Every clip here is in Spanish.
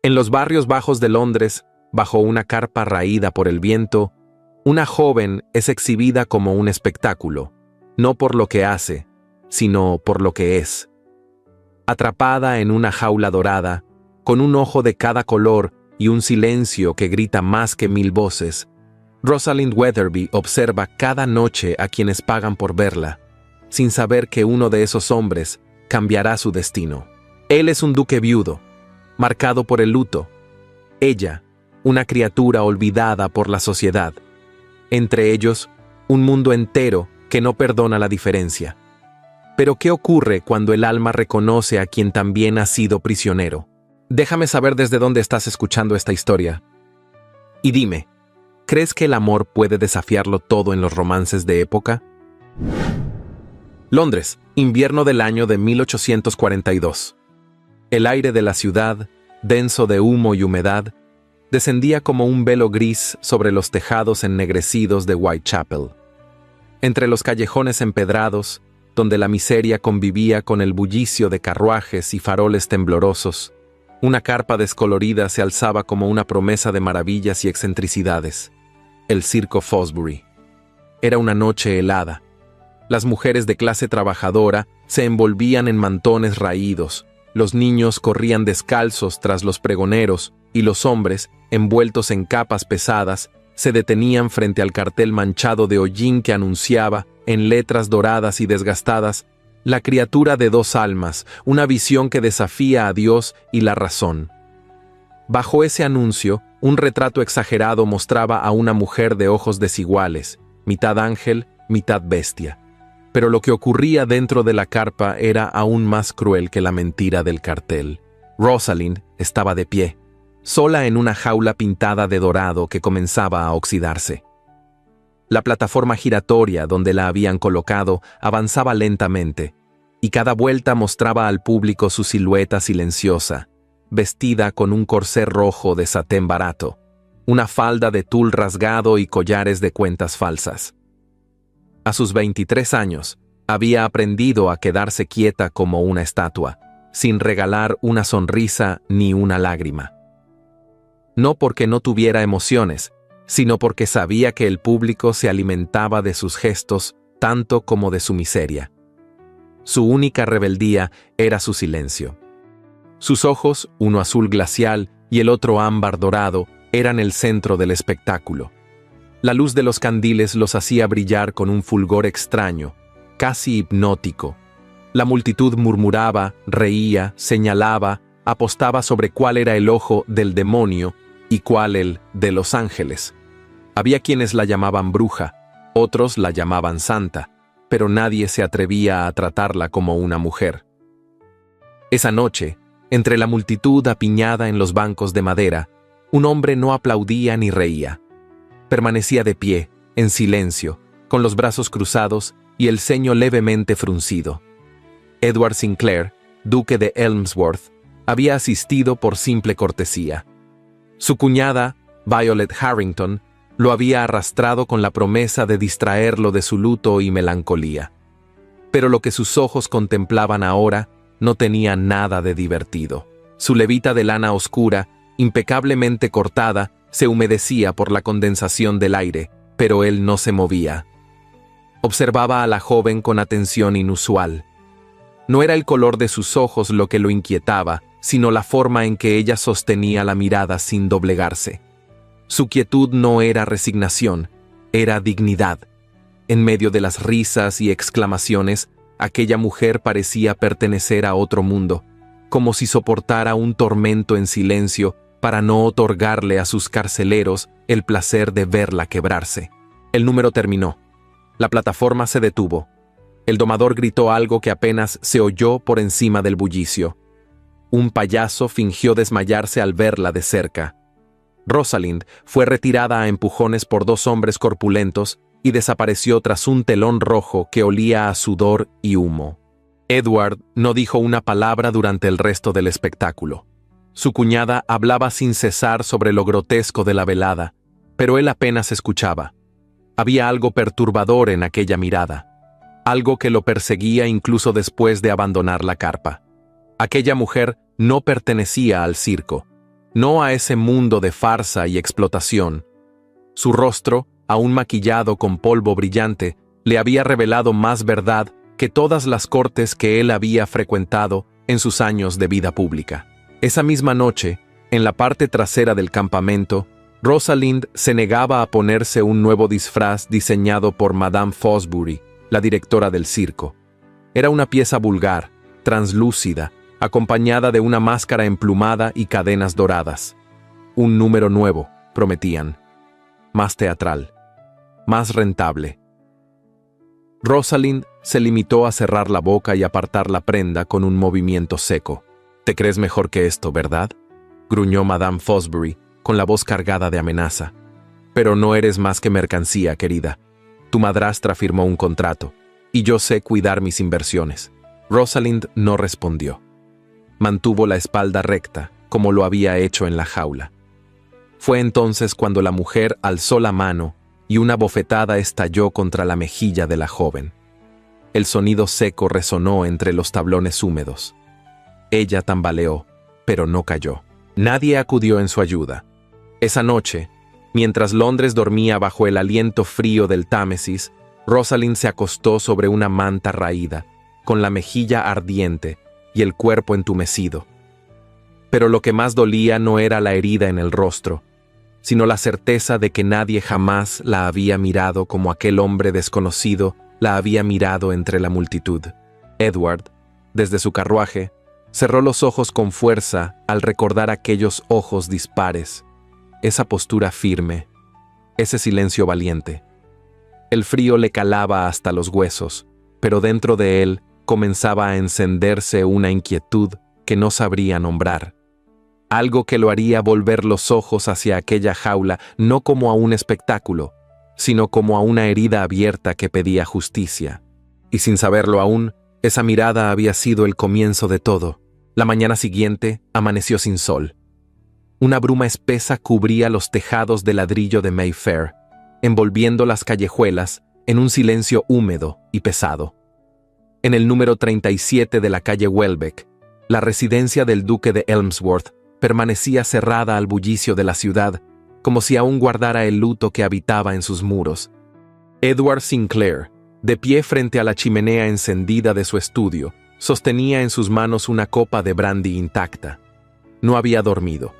En los barrios bajos de Londres, bajo una carpa raída por el viento, una joven es exhibida como un espectáculo, no por lo que hace, sino por lo que es. Atrapada en una jaula dorada, con un ojo de cada color y un silencio que grita más que 1000 voces, Rosalind Weatherby observa cada noche a quienes pagan por verla, sin saber que uno de esos hombres cambiará su destino. Él es un duque viudo, marcado por el luto. Ella, una criatura olvidada por la sociedad. Entre ellos, un mundo entero que no perdona la diferencia. Pero ¿qué ocurre cuando el alma reconoce a quien también ha sido prisionero? Déjame saber desde dónde estás escuchando esta historia. Y dime, ¿crees que el amor puede desafiarlo todo en los romances de época? Londres, invierno del año de 1842. El aire de la ciudad, denso de humo y humedad, descendía como un velo gris sobre los tejados ennegrecidos de Whitechapel. Entre los callejones empedrados, donde la miseria convivía con el bullicio de carruajes y faroles temblorosos, una carpa descolorida se alzaba como una promesa de maravillas y excentricidades. El circo Fosbury. Era una noche helada. Las mujeres de clase trabajadora se envolvían en mantones raídos, los niños corrían descalzos tras los pregoneros y los hombres, envueltos en capas pesadas, se detenían frente al cartel manchado de hollín que anunciaba, en letras doradas y desgastadas, la criatura de 2 almas, una visión que desafía a Dios y la razón. Bajo ese anuncio, un retrato exagerado mostraba a una mujer de ojos desiguales, mitad ángel, mitad bestia. Pero lo que ocurría dentro de la carpa era aún más cruel que la mentira del cartel. Rosalind estaba de pie, sola en una jaula pintada de dorado que comenzaba a oxidarse. La plataforma giratoria donde la habían colocado avanzaba lentamente, y cada vuelta mostraba al público su silueta silenciosa, vestida con un corsé rojo de satén barato, una falda de tul rasgado y collares de cuentas falsas. A sus 23 años, había aprendido a quedarse quieta como una estatua, sin regalar una sonrisa ni una lágrima. No porque no tuviera emociones, sino porque sabía que el público se alimentaba de sus gestos tanto como de su miseria. Su única rebeldía era su silencio. Sus ojos, uno azul glacial y el otro ámbar dorado, eran el centro del espectáculo. La luz de los candiles los hacía brillar con un fulgor extraño, casi hipnótico. La multitud murmuraba, reía, señalaba, apostaba sobre cuál era el ojo del demonio y cuál el de los ángeles. Había quienes la llamaban bruja, otros la llamaban santa, pero nadie se atrevía a tratarla como una mujer. Esa noche, entre la multitud apiñada en los bancos de madera, un hombre no aplaudía ni reía. Permanecía de pie, en silencio, con los brazos cruzados y el ceño levemente fruncido. Edward Sinclair, duque de Elmsworth, había asistido por simple cortesía. Su cuñada, Violet Harrington, lo había arrastrado con la promesa de distraerlo de su luto y melancolía. Pero lo que sus ojos contemplaban ahora no tenía nada de divertido. Su levita de lana oscura, impecablemente cortada, se humedecía por la condensación del aire, pero él no se movía. Observaba a la joven con atención inusual. No era el color de sus ojos lo que lo inquietaba, sino la forma en que ella sostenía la mirada sin doblegarse. Su quietud no era resignación, era dignidad. En medio de las risas y exclamaciones, aquella mujer parecía pertenecer a otro mundo, como si soportara un tormento en silencio para no otorgarle a sus carceleros el placer de verla quebrarse. El número terminó. La plataforma se detuvo. El domador gritó algo que apenas se oyó por encima del bullicio. Un payaso fingió desmayarse al verla de cerca. Rosalind fue retirada a empujones por 2 hombres corpulentos y desapareció tras un telón rojo que olía a sudor y humo. Edward no dijo una palabra durante el resto del espectáculo. Su cuñada hablaba sin cesar sobre lo grotesco de la velada, pero él apenas escuchaba. Había algo perturbador en aquella mirada, algo que lo perseguía incluso después de abandonar la carpa. Aquella mujer no pertenecía al circo. no a ese mundo de farsa y explotación. Su rostro, aún maquillado con polvo brillante, le había revelado más verdad que todas las cortes que él había frecuentado en sus años de vida pública. Esa misma noche, en la parte trasera del campamento, Rosalind se negaba a ponerse un nuevo disfraz diseñado por Madame Fosbury, la directora del circo. Era una pieza vulgar, translúcida, acompañada de una máscara emplumada y cadenas doradas. Un número nuevo, prometían. Más teatral. Más rentable. Rosalind se limitó a cerrar la boca y apartar la prenda con un movimiento seco. «¿Te crees mejor que esto, verdad?», gruñó Madame Fosbury, con la voz cargada de amenaza. «Pero no eres más que mercancía, querida. Tu madrastra firmó un contrato, y yo sé cuidar mis inversiones». Rosalind no respondió. Mantuvo la espalda recta, como lo había hecho en la jaula. Fue entonces cuando la mujer alzó la mano y una bofetada estalló contra la mejilla de la joven. El sonido seco resonó entre los tablones húmedos. Ella tambaleó, pero no cayó. Nadie acudió en su ayuda. Esa noche, mientras Londres dormía bajo el aliento frío del Támesis, Rosalind se acostó sobre una manta raída, con la mejilla ardiente y el cuerpo entumecido. Pero lo que más dolía no era la herida en el rostro, sino la certeza de que nadie jamás la había mirado como aquel hombre desconocido la había mirado entre la multitud. Edward, desde su carruaje, cerró los ojos con fuerza al recordar aquellos ojos dispares, esa postura firme, ese silencio valiente. El frío le calaba hasta los huesos, pero dentro de él comenzaba a encenderse una inquietud que no sabría nombrar. Algo que lo haría volver los ojos hacia aquella jaula no como a un espectáculo, sino como a una herida abierta que pedía justicia. Y sin saberlo aún, esa mirada había sido el comienzo de todo. La mañana siguiente amaneció sin sol. Una bruma espesa cubría los tejados de ladrillo de Mayfair, envolviendo las callejuelas en un silencio húmedo y pesado. En el número 37 de la calle Welbeck, la residencia del duque de Elmsworth permanecía cerrada al bullicio de la ciudad, como si aún guardara el luto que habitaba en sus muros. Edward Sinclair, de pie frente a la chimenea encendida de su estudio, sostenía en sus manos una copa de brandy intacta. No había dormido.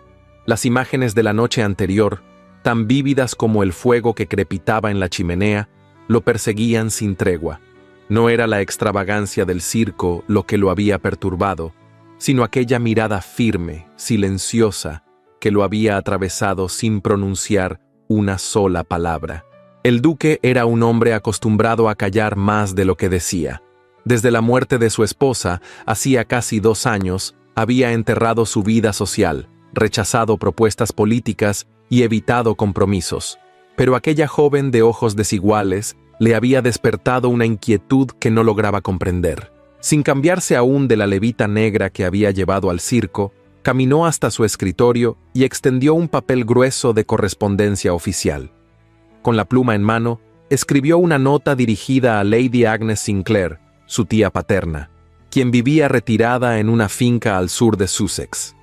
Las imágenes de la noche anterior, tan vívidas como el fuego que crepitaba en la chimenea, lo perseguían sin tregua. No era la extravagancia del circo lo que lo había perturbado, sino aquella mirada firme, silenciosa, que lo había atravesado sin pronunciar una sola palabra. El duque era un hombre acostumbrado a callar más de lo que decía. Desde la muerte de su esposa, hacía casi 2 años, había enterrado su vida social, rechazado propuestas políticas y evitado compromisos. Pero aquella joven de ojos desiguales le había despertado una inquietud que no lograba comprender. Sin cambiarse aún de la levita negra que había llevado al circo, caminó hasta su escritorio y extendió un papel grueso de correspondencia oficial. Con la pluma en mano, escribió una nota dirigida a Lady Agnes Sinclair, su tía paterna, quien vivía retirada en una finca al sur de Sussex.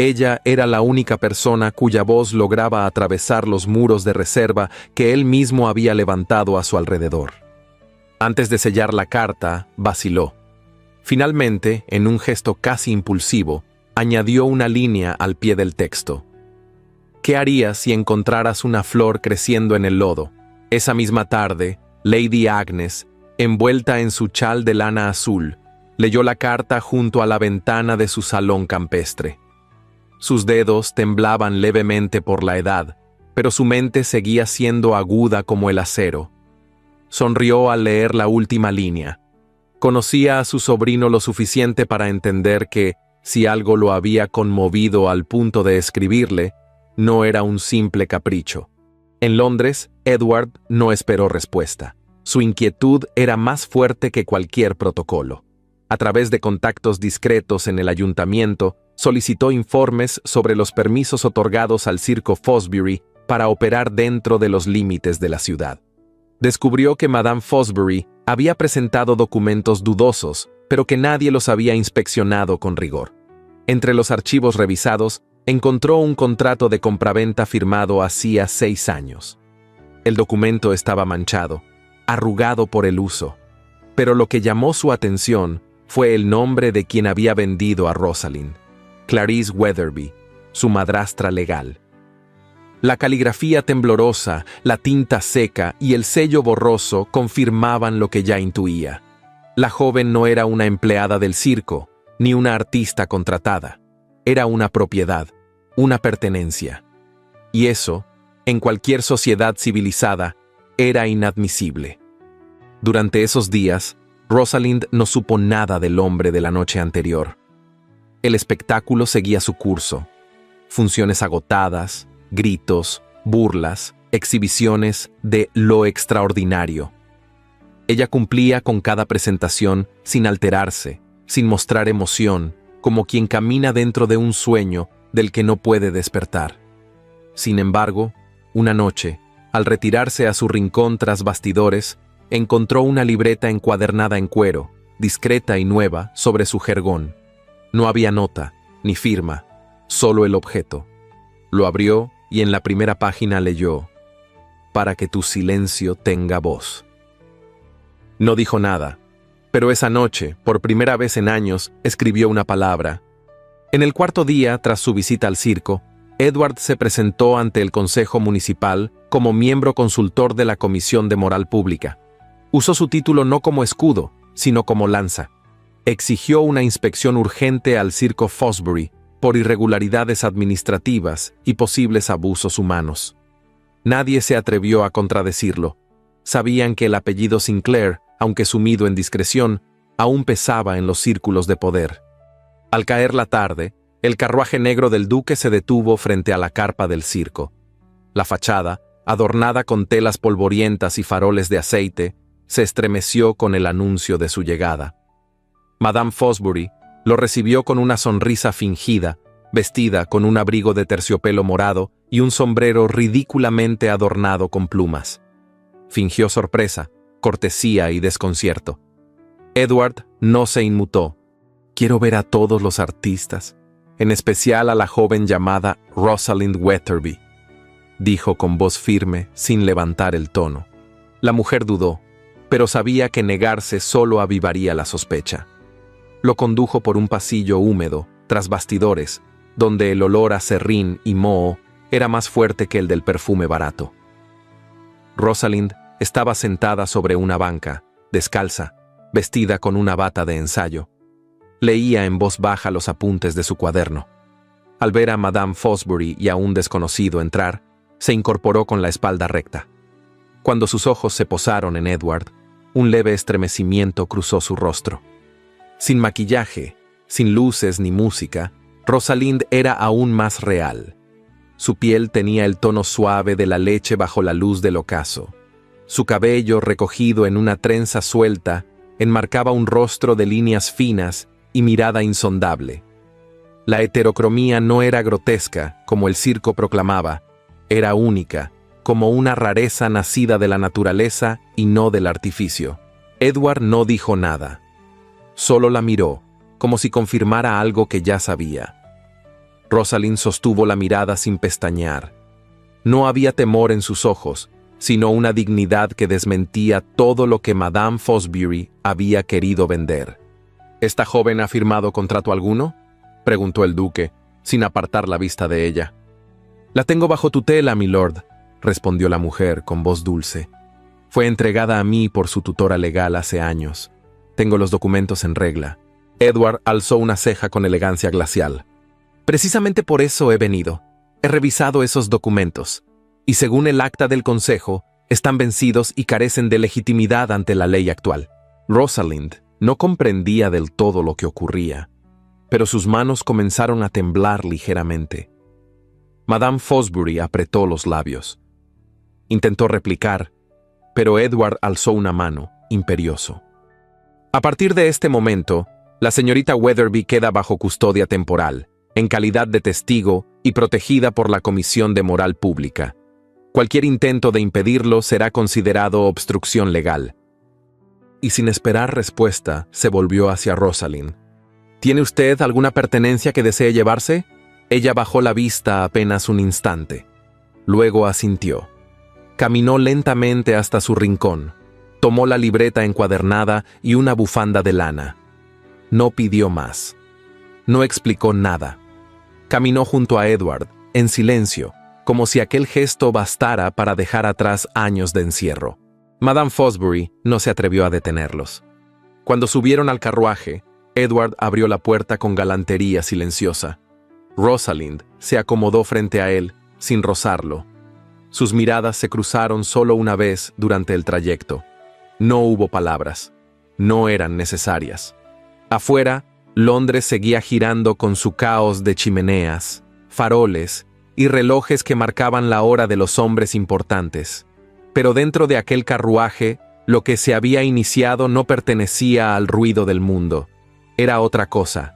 Ella era la única persona cuya voz lograba atravesar los muros de reserva que él mismo había levantado a su alrededor. Antes de sellar la carta, vaciló. Finalmente, en un gesto casi impulsivo, añadió una línea al pie del texto. ¿Qué harías si encontraras una flor creciendo en el lodo? Esa misma tarde, Lady Agnes, envuelta en su chal de lana azul, leyó la carta junto a la ventana de su salón campestre. Sus dedos temblaban levemente por la edad, pero su mente seguía siendo aguda como el acero. Sonrió al leer la última línea. Conocía a su sobrino lo suficiente para entender que, si algo lo había conmovido al punto de escribirle, no era un simple capricho. En Londres, Edward no esperó respuesta. Su inquietud era más fuerte que cualquier protocolo. A través de contactos discretos en el ayuntamiento, solicitó informes sobre los permisos otorgados al circo Fosbury para operar dentro de los límites de la ciudad. Descubrió que Madame Fosbury había presentado documentos dudosos, pero que nadie los había inspeccionado con rigor. Entre los archivos revisados encontró un contrato de compraventa firmado hacía 6 años. El documento estaba manchado, arrugado por el uso, pero lo que llamó su atención fue el nombre de quien había vendido a Rosalind, Clarice Weatherby, su madrastra legal. La caligrafía temblorosa, la tinta seca y el sello borroso confirmaban lo que ya intuía. La joven no era una empleada del circo, ni una artista contratada. Era una propiedad, una pertenencia. Y eso, en cualquier sociedad civilizada, era inadmisible. Durante esos días, Rosalind no supo nada del hombre de la noche anterior. El espectáculo seguía su curso. Funciones agotadas, gritos, burlas, exhibiciones de lo extraordinario. Ella cumplía con cada presentación sin alterarse, sin mostrar emoción, como quien camina dentro de un sueño del que no puede despertar. Sin embargo, una noche, al retirarse a su rincón tras bastidores, encontró una libreta encuadernada en cuero, discreta y nueva, sobre su jergón. No había nota, ni firma, solo el objeto. Lo abrió y en la primera página leyó: «Para que tu silencio tenga voz». No dijo nada, pero esa noche, por primera vez en años, escribió una palabra. En el cuarto día, tras su visita al circo, Edward se presentó ante el Consejo Municipal como miembro consultor de la Comisión de Moral Pública. Usó su título no como escudo, sino como lanza. Exigió una inspección urgente al circo Fosbury por irregularidades administrativas y posibles abusos humanos. Nadie se atrevió a contradecirlo. Sabían que el apellido Sinclair, aunque sumido en discreción, aún pesaba en los círculos de poder. Al caer la tarde, el carruaje negro del duque se detuvo frente a la carpa del circo. La fachada, adornada con telas polvorientas y faroles de aceite, se estremeció con el anuncio de su llegada. Madame Fosbury lo recibió con una sonrisa fingida, vestida con un abrigo de terciopelo morado y un sombrero ridículamente adornado con plumas. Fingió sorpresa, cortesía y desconcierto. Edward no se inmutó. «Quiero ver a todos los artistas, en especial a la joven llamada Rosalind Weatherby», dijo con voz firme, sin levantar el tono. La mujer dudó, pero sabía que negarse solo avivaría la sospecha. Lo condujo por un pasillo húmedo, tras bastidores, donde el olor a serrín y moho era más fuerte que el del perfume barato. Rosalind estaba sentada sobre una banca, descalza, vestida con una bata de ensayo. Leía en voz baja los apuntes de su cuaderno. Al ver a Madame Fosbury y a un desconocido entrar, se incorporó con la espalda recta. Cuando sus ojos se posaron en Edward, un leve estremecimiento cruzó su rostro. Sin maquillaje, sin luces ni música, Rosalind era aún más real. Su piel tenía el tono suave de la leche bajo la luz del ocaso. Su cabello, recogido en una trenza suelta, enmarcaba un rostro de líneas finas y mirada insondable. La heterocromía no era grotesca, como el circo proclamaba, era única, como una rareza nacida de la naturaleza y no del artificio. Edward no dijo nada. Solo la miró, como si confirmara algo que ya sabía. Rosalind sostuvo la mirada sin pestañear. No había temor en sus ojos, sino una dignidad que desmentía todo lo que Madame Fosbury había querido vender. ¿Esta joven ha firmado contrato alguno?, preguntó el duque, sin apartar la vista de ella. «La tengo bajo tutela, milord», respondió la mujer con voz dulce. «Fue entregada a mí por su tutora legal hace años. Tengo los documentos en regla». Edward alzó una ceja con elegancia glacial. «Precisamente por eso he venido. He revisado esos documentos, y según el acta del consejo, están vencidos y carecen de legitimidad ante la ley actual». Rosalind no comprendía del todo lo que ocurría, pero sus manos comenzaron a temblar ligeramente. Madame Fosbury apretó los labios. Intentó replicar, pero Edward alzó una mano, imperioso. «A partir de este momento, la señorita Weatherby queda bajo custodia temporal, en calidad de testigo y protegida por la Comisión de Moral Pública. Cualquier intento de impedirlo será considerado obstrucción legal». Y sin esperar respuesta, se volvió hacia Rosalind. «¿Tiene usted alguna pertenencia que desee llevarse?», Ella bajó la vista apenas un instante. Luego asintió. Caminó lentamente hasta su rincón. Tomó la libreta encuadernada y una bufanda de lana. No pidió más. No explicó nada. Caminó junto a Edward, en silencio, como si aquel gesto bastara para dejar atrás años de encierro. Madame Fosbury no se atrevió a detenerlos. Cuando subieron al carruaje, Edward abrió la puerta con galantería silenciosa. Rosalind se acomodó frente a él, sin rozarlo. Sus miradas se cruzaron solo una vez durante el trayecto. No hubo palabras. No eran necesarias. Afuera, Londres seguía girando con su caos de chimeneas, faroles y relojes que marcaban la hora de los hombres importantes. Pero dentro de aquel carruaje, lo que se había iniciado no pertenecía al ruido del mundo. Era otra cosa,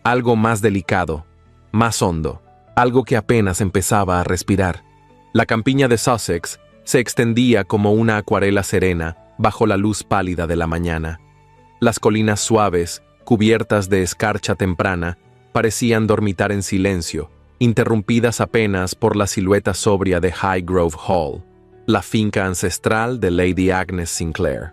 algo más delicado, más hondo, algo que apenas empezaba a respirar. La campiña de Sussex se extendía como una acuarela serena bajo la luz pálida de la mañana. Las colinas suaves, cubiertas de escarcha temprana, parecían dormitar en silencio, interrumpidas apenas por la silueta sobria de Highgrove Hall, la finca ancestral de Lady Agnes Sinclair.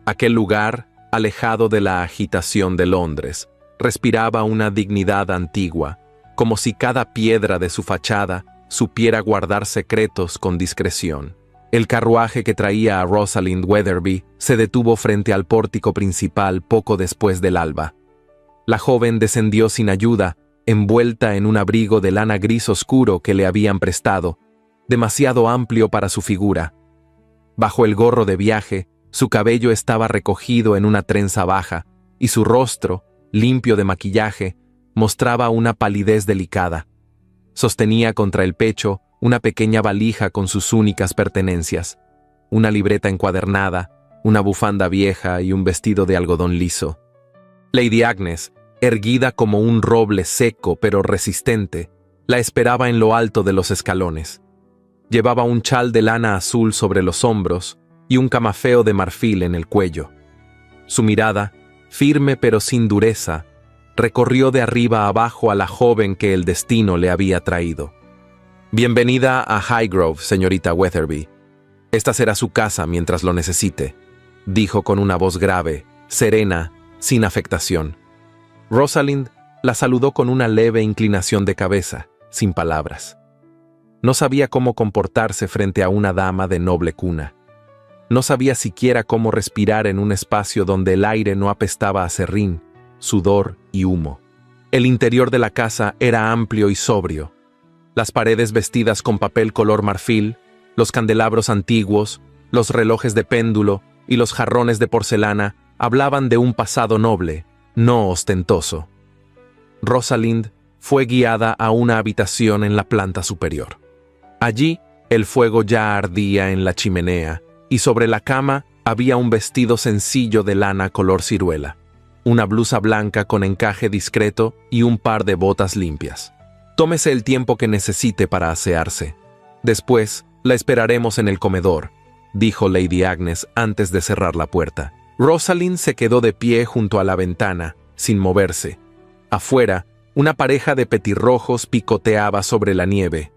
Aquel lugar, alejado de la agitación de Londres, respiraba una dignidad antigua, como si cada piedra de su fachada supiera guardar secretos con discreción. El carruaje que traía a Rosalind Weatherby se detuvo frente al pórtico principal poco después del alba. La joven descendió sin ayuda, envuelta en un abrigo de lana gris oscuro que le habían prestado, demasiado amplio para su figura. Bajo el gorro de viaje, su cabello estaba recogido en una trenza baja, y su rostro, limpio de maquillaje, mostraba una palidez delicada. Sostenía contra el pecho una pequeña valija con sus únicas pertenencias, una libreta encuadernada, una bufanda vieja y un vestido de algodón liso. Lady Agnes, erguida como un roble seco pero resistente, la esperaba en lo alto de los escalones. Llevaba un chal de lana azul sobre los hombros y un camafeo de marfil en el cuello. Su mirada, firme pero sin dureza, recorrió de arriba a abajo a la joven que el destino le había traído. «Bienvenida a Highgrove, señorita Weatherby. Esta será su casa mientras lo necesite», dijo con una voz grave, serena, sin afectación. Rosalind la saludó con una leve inclinación de cabeza, sin palabras. No sabía cómo comportarse frente a una dama de noble cuna. No sabía siquiera cómo respirar en un espacio donde el aire no apestaba a serrín, sudor y humo. El interior de la casa era amplio y sobrio. Las paredes vestidas con papel color marfil, los candelabros antiguos, los relojes de péndulo y los jarrones de porcelana hablaban de un pasado noble, no ostentoso. Rosalind fue guiada a una habitación en la planta superior. Allí, el fuego ya ardía en la chimenea, y sobre la cama había un vestido sencillo de lana color ciruela, una blusa blanca con encaje discreto y un par de botas limpias. Tómese el tiempo que necesite para asearse. Después, la esperaremos en el comedor, dijo Lady Agnes antes de cerrar la puerta. Rosalind se quedó de pie junto a la ventana, sin moverse. Afuera, una pareja de petirrojos picoteaba sobre la nieve.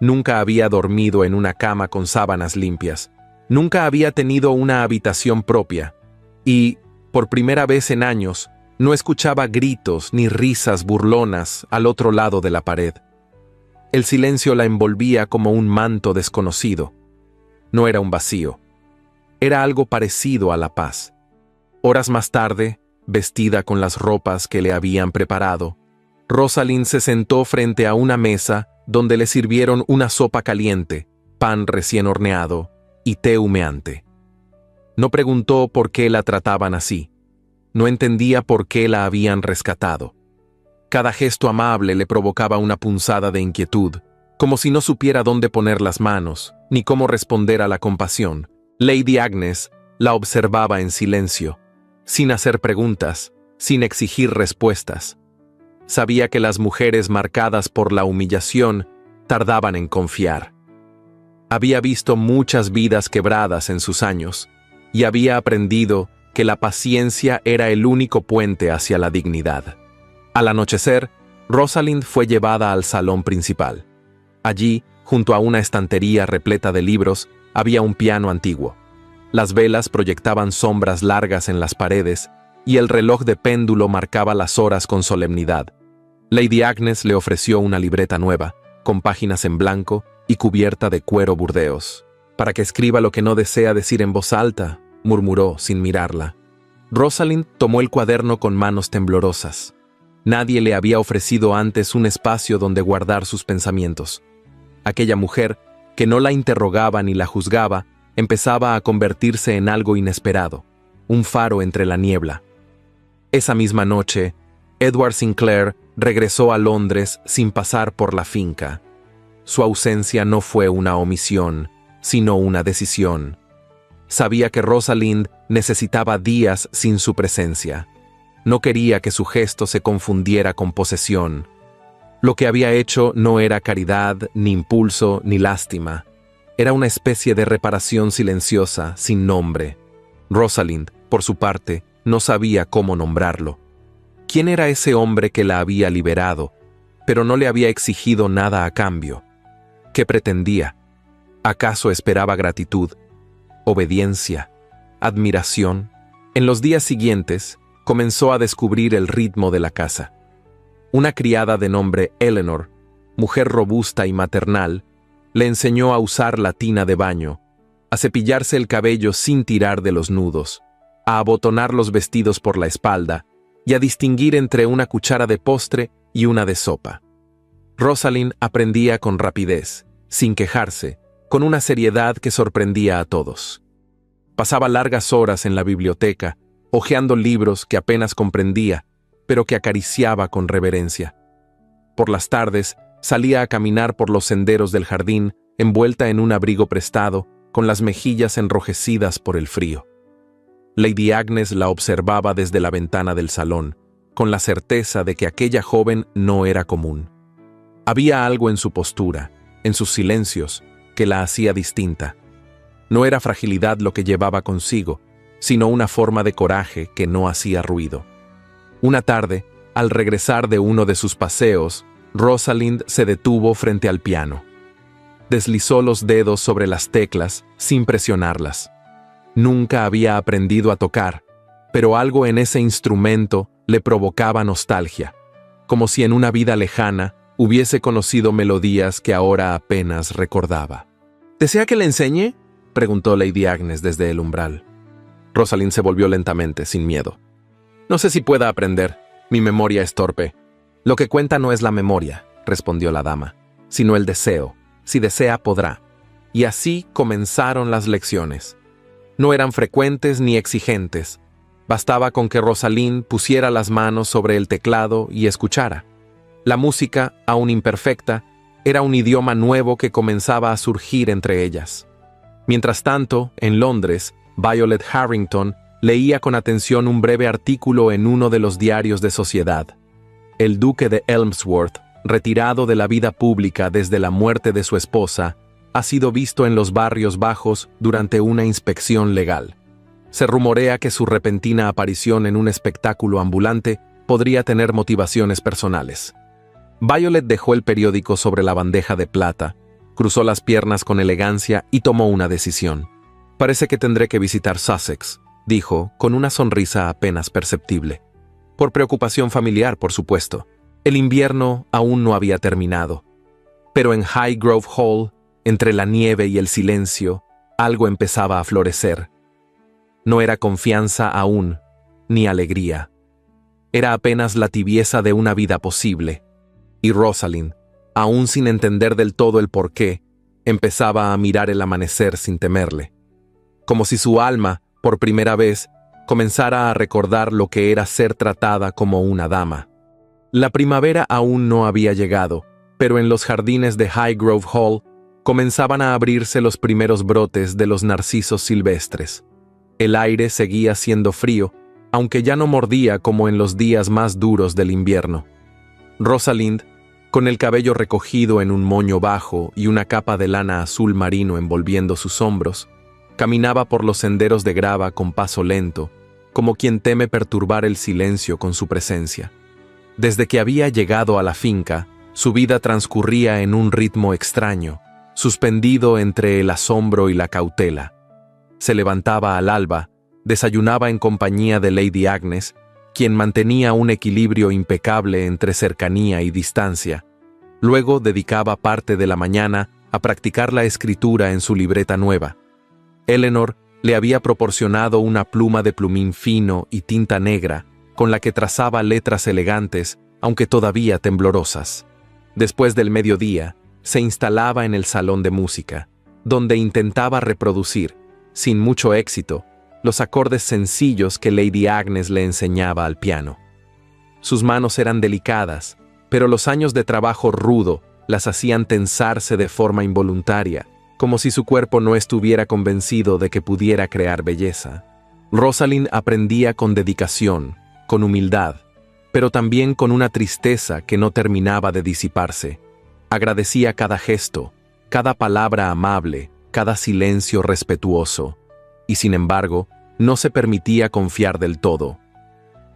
Nunca había dormido en una cama con sábanas limpias. Nunca había tenido una habitación propia. Y, por primera vez en años, no escuchaba gritos ni risas burlonas al otro lado de la pared. El silencio la envolvía como un manto desconocido. No era un vacío. Era algo parecido a la paz. Horas más tarde, vestida con las ropas que le habían preparado, Rosalind se sentó frente a una mesa donde le sirvieron una sopa caliente, pan recién horneado y té humeante. No preguntó por qué la trataban así. No entendía por qué la habían rescatado. Cada gesto amable le provocaba una punzada de inquietud, como si no supiera dónde poner las manos, ni cómo responder a la compasión. Lady Agnes la observaba en silencio, sin hacer preguntas, sin exigir respuestas. Sabía que las mujeres marcadas por la humillación tardaban en confiar. Había visto muchas vidas quebradas en sus años, y había aprendido que la paciencia era el único puente hacia la dignidad. Al anochecer, Rosalind fue llevada al salón principal. Allí, junto a una estantería repleta de libros, había un piano antiguo. Las velas proyectaban sombras largas en las paredes y el reloj de péndulo marcaba las horas con solemnidad. Lady Agnes le ofreció una libreta nueva, con páginas en blanco y cubierta de cuero burdeos. «Para que escriba lo que no desea decir en voz alta», murmuró sin mirarla. Rosalind tomó el cuaderno con manos temblorosas. Nadie le había ofrecido antes un espacio donde guardar sus pensamientos. Aquella mujer, que no la interrogaba ni la juzgaba, empezaba a convertirse en algo inesperado, un faro entre la niebla. Esa misma noche, Edward Sinclair regresó a Londres sin pasar por la finca. Su ausencia no fue una omisión, sino una decisión. Sabía que Rosalind necesitaba días sin su presencia. No quería que su gesto se confundiera con posesión. Lo que había hecho no era caridad, ni impulso, ni lástima. Era una especie de reparación silenciosa, sin nombre. Rosalind, por su parte, no sabía cómo nombrarlo. ¿Quién era ese hombre que la había liberado, pero no le había exigido nada a cambio? ¿Qué pretendía? ¿Acaso esperaba gratitud, obediencia, admiración? En los días siguientes, comenzó a descubrir el ritmo de la casa. Una criada de nombre Eleanor, mujer robusta y maternal, le enseñó a usar la tina de baño, a cepillarse el cabello sin tirar de los nudos, a abotonar los vestidos por la espalda y a distinguir entre una cuchara de postre y una de sopa. Rosalind aprendía con rapidez, sin quejarse, con una seriedad que sorprendía a todos. Pasaba largas horas en la biblioteca, hojeando libros que apenas comprendía, pero que acariciaba con reverencia. Por las tardes, salía a caminar por los senderos del jardín, envuelta en un abrigo prestado, con las mejillas enrojecidas por el frío. Lady Agnes la observaba desde la ventana del salón, con la certeza de que aquella joven no era común. Había algo en su postura, en sus silencios, que la hacía distinta. No era fragilidad lo que llevaba consigo, sino una forma de coraje que no hacía ruido. Una tarde, al regresar de uno de sus paseos, Rosalind se detuvo frente al piano. Deslizó los dedos sobre las teclas sin presionarlas. Nunca había aprendido a tocar, pero algo en ese instrumento le provocaba nostalgia, como si en una vida lejana hubiese conocido melodías que ahora apenas recordaba. «¿Desea que le enseñe?», preguntó Lady Agnes desde el umbral. Rosalind se volvió lentamente, sin miedo. «No sé si pueda aprender. Mi memoria es torpe». «Lo que cuenta no es la memoria», respondió la dama, «sino el deseo. Si desea, podrá». Y así comenzaron las lecciones. No eran frecuentes ni exigentes. Bastaba con que Rosalind pusiera las manos sobre el teclado y escuchara. La música, aún imperfecta, era un idioma nuevo que comenzaba a surgir entre ellas. Mientras tanto, en Londres, Violet Harrington leía con atención un breve artículo en uno de los diarios de sociedad. El duque de Elmsworth, retirado de la vida pública desde la muerte de su esposa, ha sido visto en los barrios bajos durante una inspección legal. Se rumorea que su repentina aparición en un espectáculo ambulante podría tener motivaciones personales. Violet dejó el periódico sobre la bandeja de plata, cruzó las piernas con elegancia y tomó una decisión. «Parece que tendré que visitar Sussex», dijo, con una sonrisa apenas perceptible. Por preocupación familiar, por supuesto. El invierno aún no había terminado. Pero en Highgrove Hall, entre la nieve y el silencio, algo empezaba a florecer. No era confianza aún, ni alegría. Era apenas la tibieza de una vida posible. Y Rosalind, aún sin entender del todo el porqué, empezaba a mirar el amanecer sin temerle. Como si su alma, por primera vez, comenzara a recordar lo que era ser tratada como una dama. La primavera aún no había llegado, pero en los jardines de Highgrove Hall comenzaban a abrirse los primeros brotes de los narcisos silvestres. El aire seguía siendo frío, aunque ya no mordía como en los días más duros del invierno. Rosalind, con el cabello recogido en un moño bajo y una capa de lana azul marino envolviendo sus hombros, caminaba por los senderos de grava con paso lento, como quien teme perturbar el silencio con su presencia. Desde que había llegado a la finca, su vida transcurría en un ritmo extraño, suspendido entre el asombro y la cautela. Se levantaba al alba, desayunaba en compañía de Lady Agnes, quien mantenía un equilibrio impecable entre cercanía y distancia. Luego dedicaba parte de la mañana a practicar la escritura en su libreta nueva. Eleanor le había proporcionado una pluma de plumín fino y tinta negra, con la que trazaba letras elegantes, aunque todavía temblorosas. Después del mediodía, se instalaba en el salón de música, donde intentaba reproducir, sin mucho éxito, los acordes sencillos que Lady Agnes le enseñaba al piano. Sus manos eran delicadas, pero los años de trabajo rudo las hacían tensarse de forma involuntaria, como si su cuerpo no estuviera convencido de que pudiera crear belleza. Rosalind aprendía con dedicación, con humildad, pero también con una tristeza que no terminaba de disiparse. Agradecía cada gesto, cada palabra amable, cada silencio respetuoso, y sin embargo, no se permitía confiar del todo.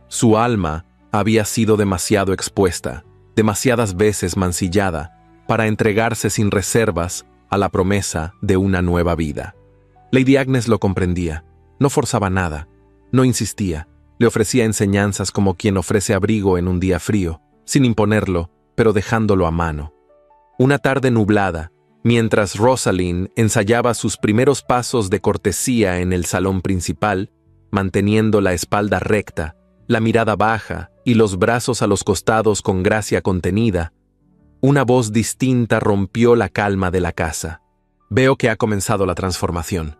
Su alma había sido demasiado expuesta, demasiadas veces mancillada, para entregarse sin reservas a la promesa de una nueva vida. Lady Agnes lo comprendía, no forzaba nada, no insistía, le ofrecía enseñanzas como quien ofrece abrigo en un día frío, sin imponerlo, pero dejándolo a mano. Una tarde nublada, mientras Rosalind ensayaba sus primeros pasos de cortesía en el salón principal, manteniendo la espalda recta, la mirada baja y los brazos a los costados con gracia contenida, una voz distinta rompió la calma de la casa. Veo que ha comenzado la transformación.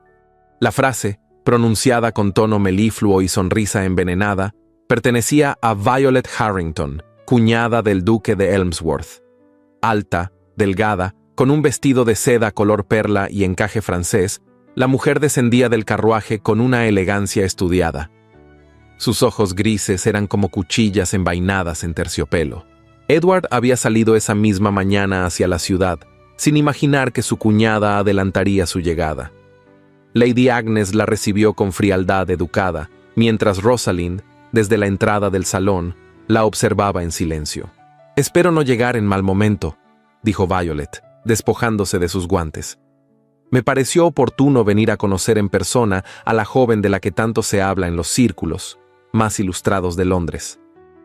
La frase, pronunciada con tono melifluo y sonrisa envenenada, pertenecía a Violet Harrington, cuñada del duque de Elmsworth. Alta, delgada, con un vestido de seda color perla y encaje francés, la mujer descendía del carruaje con una elegancia estudiada. Sus ojos grises eran como cuchillas envainadas en terciopelo. Edward había salido esa misma mañana hacia la ciudad, sin imaginar que su cuñada adelantaría su llegada. Lady Agnes la recibió con frialdad educada, mientras Rosalind, desde la entrada del salón, la observaba en silencio. «Espero no llegar en mal momento», dijo Violet, despojándose de sus guantes. «Me pareció oportuno venir a conocer en persona a la joven de la que tanto se habla en los círculos más ilustrados de Londres».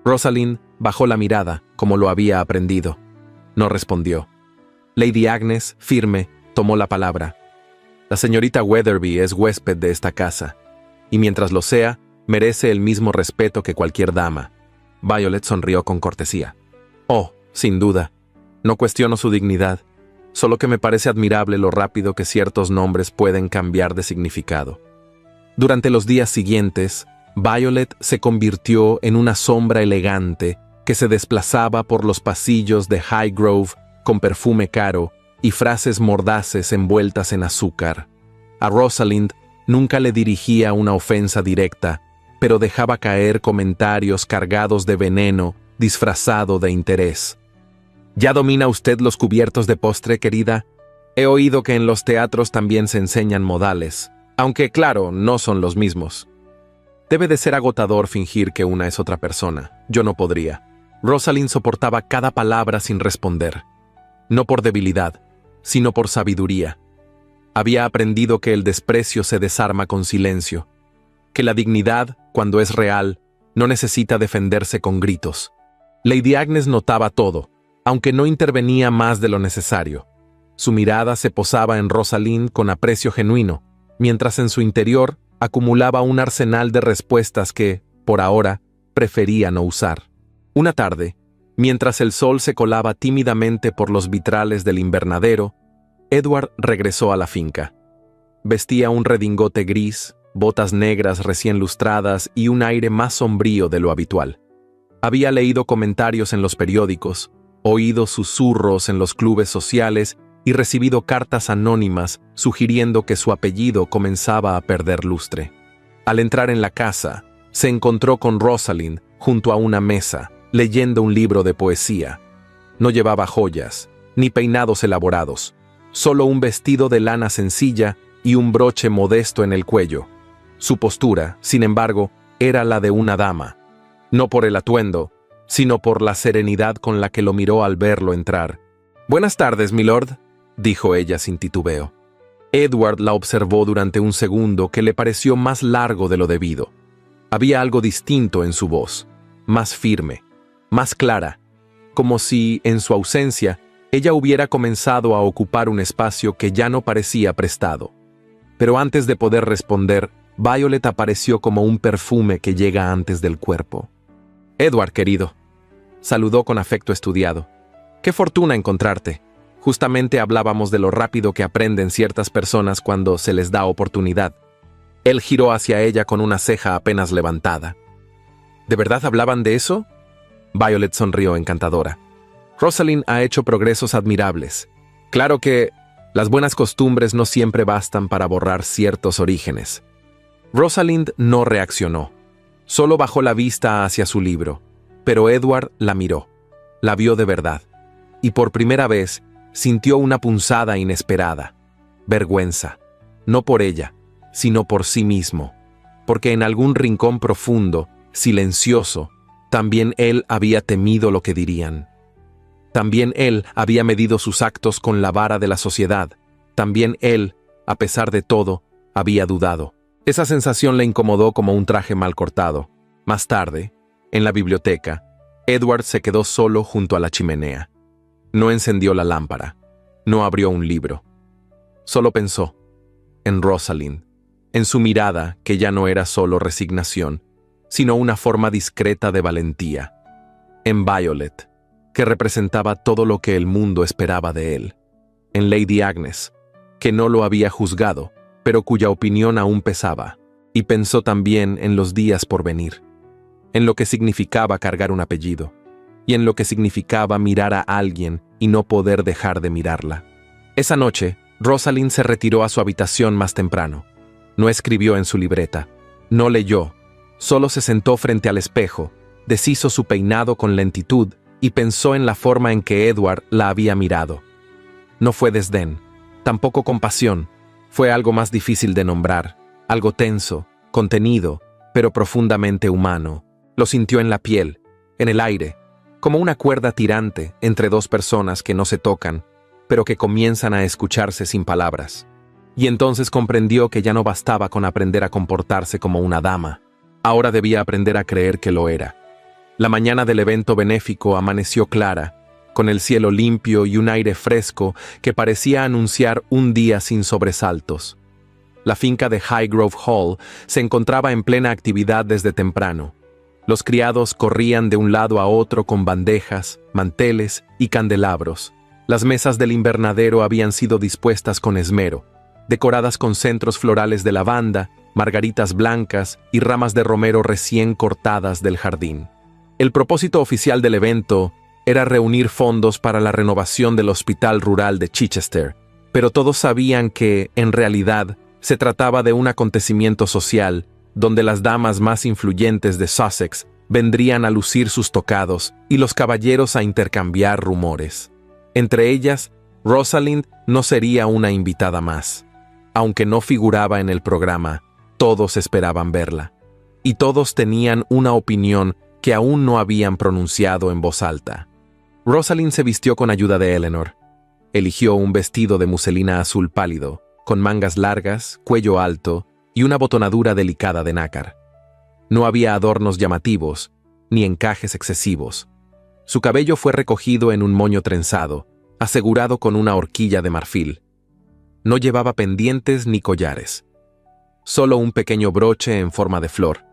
Rosalind bajó la mirada, como lo había aprendido. No respondió. Lady Agnes, firme, tomó la palabra. «La señorita Weatherby es huésped de esta casa, y mientras lo sea, merece el mismo respeto que cualquier dama». Violet sonrió con cortesía. «Oh, sin duda. No cuestiono su dignidad, solo que me parece admirable lo rápido que ciertos nombres pueden cambiar de significado». Durante los días siguientes, Violet se convirtió en una sombra elegante que se desplazaba por los pasillos de Highgrove con perfume caro y frases mordaces envueltas en azúcar. A Rosalind nunca le dirigía una ofensa directa, pero dejaba caer comentarios cargados de veneno disfrazado de interés. «¿Ya domina usted los cubiertos de postre, querida? He oído que en los teatros también se enseñan modales, aunque, claro, no son los mismos». Debe de ser agotador fingir que una es otra persona. Yo no podría. Rosalind soportaba cada palabra sin responder. No por debilidad, sino por sabiduría. Había aprendido que el desprecio se desarma con silencio, que la dignidad, cuando es real, no necesita defenderse con gritos. Lady Agnes notaba todo, aunque no intervenía más de lo necesario. Su mirada se posaba en Rosalind con aprecio genuino, mientras en su interior acumulaba un arsenal de respuestas que, por ahora, prefería no usar. Una tarde, mientras el sol se colaba tímidamente por los vitrales del invernadero, Edward regresó a la finca. Vestía un redingote gris, botas negras recién lustradas y un aire más sombrío de lo habitual. Había leído comentarios en los periódicos, oído susurros en los clubes sociales y recibido cartas anónimas sugiriendo que su apellido comenzaba a perder lustre. Al entrar en la casa, se encontró con Rosalind junto a una mesa, leyendo un libro de poesía. No llevaba joyas, ni peinados elaborados, solo un vestido de lana sencilla y un broche modesto en el cuello. Su postura, sin embargo, era la de una dama, no por el atuendo, sino por la serenidad con la que lo miró al verlo entrar. «Buenas tardes, milord», dijo ella sin titubeo. Edward la observó durante un segundo que le pareció más largo de lo debido. Había algo distinto en su voz, más firme, más clara, como si, en su ausencia, ella hubiera comenzado a ocupar un espacio que ya no parecía prestado. Pero antes de poder responder, Violet apareció como un perfume que llega antes del cuerpo. «Edward, querido», saludó con afecto estudiado. «Qué fortuna encontrarte. Justamente hablábamos de lo rápido que aprenden ciertas personas cuando se les da oportunidad». Él giró hacia ella con una ceja apenas levantada. «¿De verdad hablaban de eso?» Violet sonrió encantadora. «Rosalind ha hecho progresos admirables. Claro que las buenas costumbres no siempre bastan para borrar ciertos orígenes». Rosalind no reaccionó. Solo bajó la vista hacia su libro. Pero Edward la miró. La vio de verdad. Y por primera vez sintió una punzada inesperada. Vergüenza. No por ella, sino por sí mismo. Porque en algún rincón profundo, silencioso, también él había temido lo que dirían. También él había medido sus actos con la vara de la sociedad. También él, a pesar de todo, había dudado. Esa sensación le incomodó como un traje mal cortado. Más tarde, en la biblioteca, Edward se quedó solo junto a la chimenea. No encendió la lámpara. No abrió un libro. Solo pensó en Rosalind, en su mirada que ya no era solo resignación, sino una forma discreta de valentía. En Violet, que representaba todo lo que el mundo esperaba de él. En Lady Agnes, que no lo había juzgado, pero cuya opinión aún pesaba. Y pensó también en los días por venir. En lo que significaba cargar un apellido. Y en lo que significaba mirar a alguien y no poder dejar de mirarla. Esa noche, Rosalind se retiró a su habitación más temprano. No escribió en su libreta. No leyó. Solo se sentó frente al espejo, deshizo su peinado con lentitud y pensó en la forma en que Edward la había mirado. No fue desdén, tampoco compasión. Fue algo más difícil de nombrar, algo tenso, contenido, pero profundamente humano. Lo sintió en la piel, en el aire, como una cuerda tirante entre dos personas que no se tocan, pero que comienzan a escucharse sin palabras. Y entonces comprendió que ya no bastaba con aprender a comportarse como una dama. Ahora debía aprender a creer que lo era. La mañana del evento benéfico amaneció clara, con el cielo limpio y un aire fresco que parecía anunciar un día sin sobresaltos. La finca de Highgrove Hall se encontraba en plena actividad desde temprano. Los criados corrían de un lado a otro con bandejas, manteles y candelabros. Las mesas del invernadero habían sido dispuestas con esmero, decoradas con centros florales de lavanda, margaritas blancas y ramas de romero recién cortadas del jardín. El propósito oficial del evento era reunir fondos para la renovación del hospital rural de Chichester, pero todos sabían que, en realidad, se trataba de un acontecimiento social donde las damas más influyentes de Sussex vendrían a lucir sus tocados y los caballeros a intercambiar rumores. Entre ellas, Rosalind no sería una invitada más. Aunque no figuraba en el programa, todos esperaban verla. Y todos tenían una opinión que aún no habían pronunciado en voz alta. Rosalind se vistió con ayuda de Eleanor. Eligió un vestido de muselina azul pálido, con mangas largas, cuello alto y una botonadura delicada de nácar. No había adornos llamativos, ni encajes excesivos. Su cabello fue recogido en un moño trenzado, asegurado con una horquilla de marfil. No llevaba pendientes ni collares. Solo un pequeño broche en forma de flor,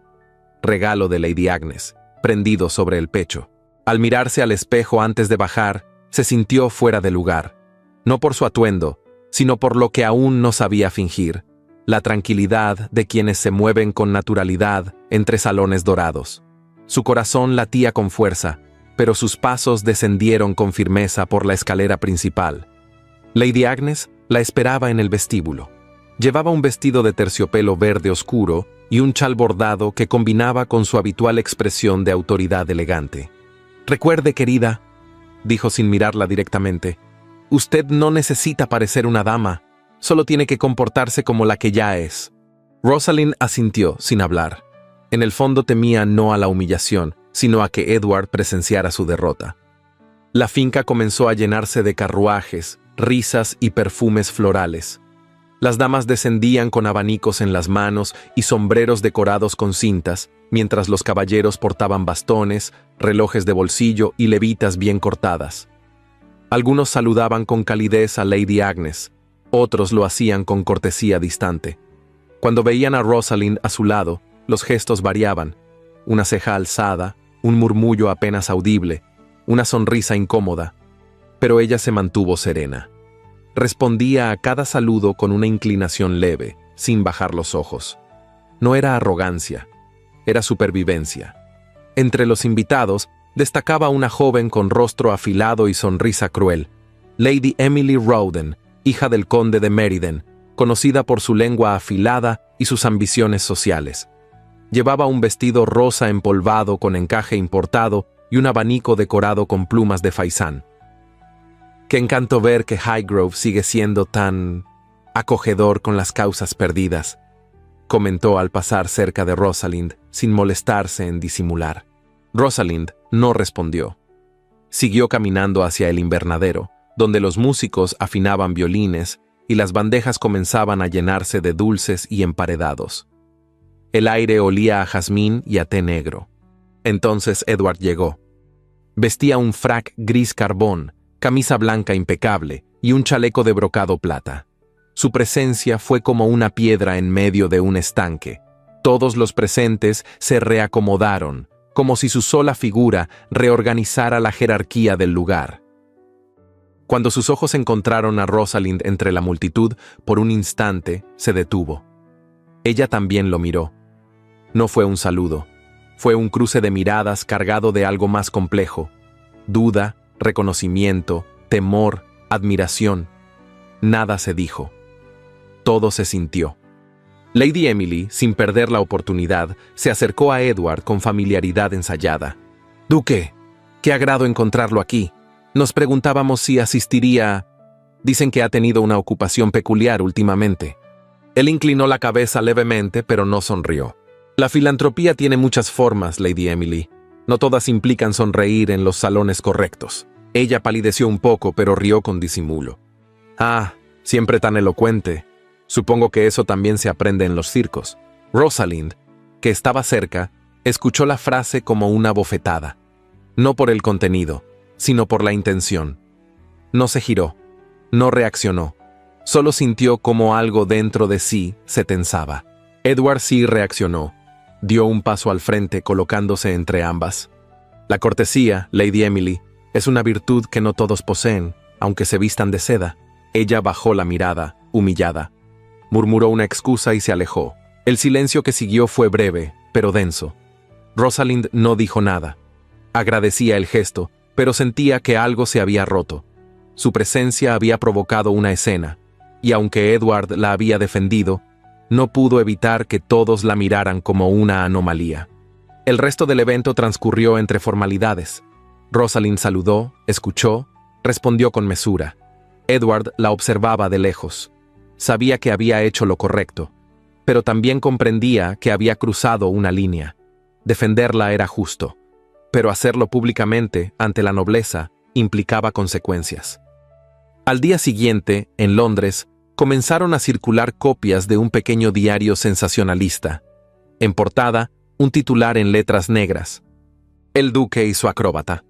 regalo de Lady Agnes, prendido sobre el pecho. Al mirarse al espejo antes de bajar, se sintió fuera de lugar, no por su atuendo, sino por lo que aún no sabía fingir, la tranquilidad de quienes se mueven con naturalidad entre salones dorados. Su corazón latía con fuerza, pero sus pasos descendieron con firmeza por la escalera principal. Lady Agnes la esperaba en el vestíbulo. Llevaba un vestido de terciopelo verde oscuro y un chal bordado que combinaba con su habitual expresión de autoridad elegante. «Recuerde, querida», dijo sin mirarla directamente, «usted no necesita parecer una dama, solo tiene que comportarse como la que ya es». Rosalind asintió sin hablar. En el fondo temía no a la humillación, sino a que Edward presenciara su derrota. La finca comenzó a llenarse de carruajes, risas y perfumes florales. Las damas descendían con abanicos en las manos y sombreros decorados con cintas, mientras los caballeros portaban bastones, relojes de bolsillo y levitas bien cortadas. Algunos saludaban con calidez a Lady Agnes, otros lo hacían con cortesía distante. Cuando veían a Rosalind a su lado, los gestos variaban: una ceja alzada, un murmullo apenas audible, una sonrisa incómoda, pero ella se mantuvo serena. Respondía a cada saludo con una inclinación leve, sin bajar los ojos. No era arrogancia, era supervivencia. Entre los invitados destacaba una joven con rostro afilado y sonrisa cruel, Lady Emily Rawdon, hija del conde de Meriden, conocida por su lengua afilada y sus ambiciones sociales. Llevaba un vestido rosa empolvado con encaje importado y un abanico decorado con plumas de faisán. Qué encanto ver que Highgrove sigue siendo tan acogedor con las causas perdidas, comentó al pasar cerca de Rosalind, sin molestarse en disimular. Rosalind no respondió. Siguió caminando hacia el invernadero, donde los músicos afinaban violines y las bandejas comenzaban a llenarse de dulces y emparedados. El aire olía a jazmín y a té negro. Entonces Edward llegó. Vestía un frac gris carbón, camisa blanca impecable y un chaleco de brocado plata. Su presencia fue como una piedra en medio de un estanque. Todos los presentes se reacomodaron, como si su sola figura reorganizara la jerarquía del lugar. Cuando sus ojos encontraron a Rosalind entre la multitud, por un instante se detuvo. Ella también lo miró. No fue un saludo, fue un cruce de miradas cargado de algo más complejo: duda, reconocimiento, temor, admiración. Nada se dijo. Todo se sintió. Lady Emily, sin perder la oportunidad, se acercó a Edward con familiaridad ensayada. «Duque, qué agrado encontrarlo aquí. Nos preguntábamos si asistiría. Dicen que ha tenido una ocupación peculiar últimamente». Él inclinó la cabeza levemente, pero no sonrió. «La filantropía tiene muchas formas, Lady Emily. No todas implican sonreír en los salones correctos». Ella palideció un poco, pero rió con disimulo. «Ah, siempre tan elocuente. Supongo que eso también se aprende en los circos». Rosalind, que estaba cerca, escuchó la frase como una bofetada. No por el contenido, sino por la intención. No se giró, no reaccionó. Solo sintió como algo dentro de sí se tensaba. Edward sí reaccionó. Dio un paso al frente, colocándose entre ambas. «La cortesía, Lady Emily, es una virtud que no todos poseen, aunque se vistan de seda». Ella bajó la mirada, humillada. Murmuró una excusa y se alejó. El silencio que siguió fue breve, pero denso. Rosalind no dijo nada. Agradecía el gesto, pero sentía que algo se había roto. Su presencia había provocado una escena, y aunque Edward la había defendido, no pudo evitar que todos la miraran como una anomalía. El resto del evento transcurrió entre formalidades. Rosalind saludó, escuchó, respondió con mesura. Edward la observaba de lejos. Sabía que había hecho lo correcto, pero también comprendía que había cruzado una línea. Defenderla era justo, pero hacerlo públicamente, ante la nobleza, implicaba consecuencias. Al día siguiente, en Londres, comenzaron a circular copias de un pequeño diario sensacionalista. En portada, un titular en letras negras: «El duque y su acróbata.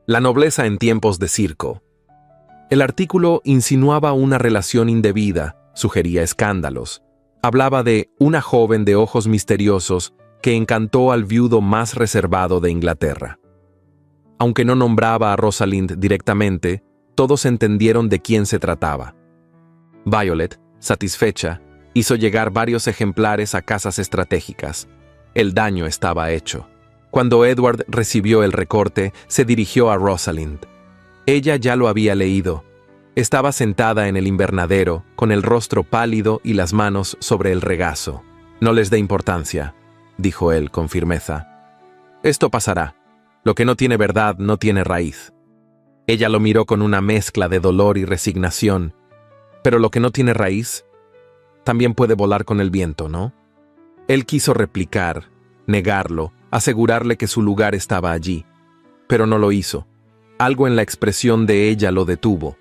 La nobleza en tiempos de circo». El artículo insinuaba una relación indebida, sugería escándalos. Hablaba de una joven de ojos misteriosos que encantó al viudo más reservado de Inglaterra. Aunque no nombraba a Rosalind directamente, todos entendieron de quién se trataba. Violet, satisfecha, hizo llegar varios ejemplares a casas estratégicas. El daño estaba hecho. Cuando Edward recibió el recorte, se dirigió a Rosalind. Ella ya lo había leído. Estaba sentada en el invernadero, con el rostro pálido y las manos sobre el regazo. «No les dé importancia», dijo él con firmeza. «Esto pasará. Lo que no tiene verdad no tiene raíz». Ella lo miró con una mezcla de dolor y resignación. «Pero lo que no tiene raíz también puede volar con el viento, ¿no?». Él quiso replicar, negarlo, asegurarle que su lugar estaba allí. Pero no lo hizo. Algo en la expresión de ella lo detuvo.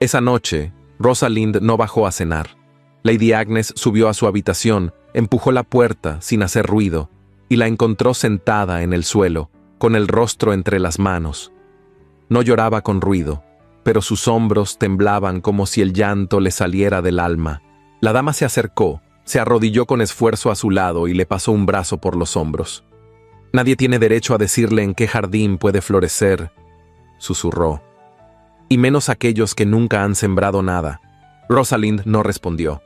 Esa noche, Rosalind no bajó a cenar. Lady Agnes subió a su habitación, empujó la puerta sin hacer ruido, y la encontró sentada en el suelo, con el rostro entre las manos. No lloraba con ruido, pero sus hombros temblaban como si el llanto le saliera del alma. La dama se acercó, se arrodilló con esfuerzo a su lado y le pasó un brazo por los hombros. «Nadie tiene derecho a decirle en qué jardín puede florecer», susurró. «Y menos aquellos que nunca han sembrado nada». Rosalind no respondió.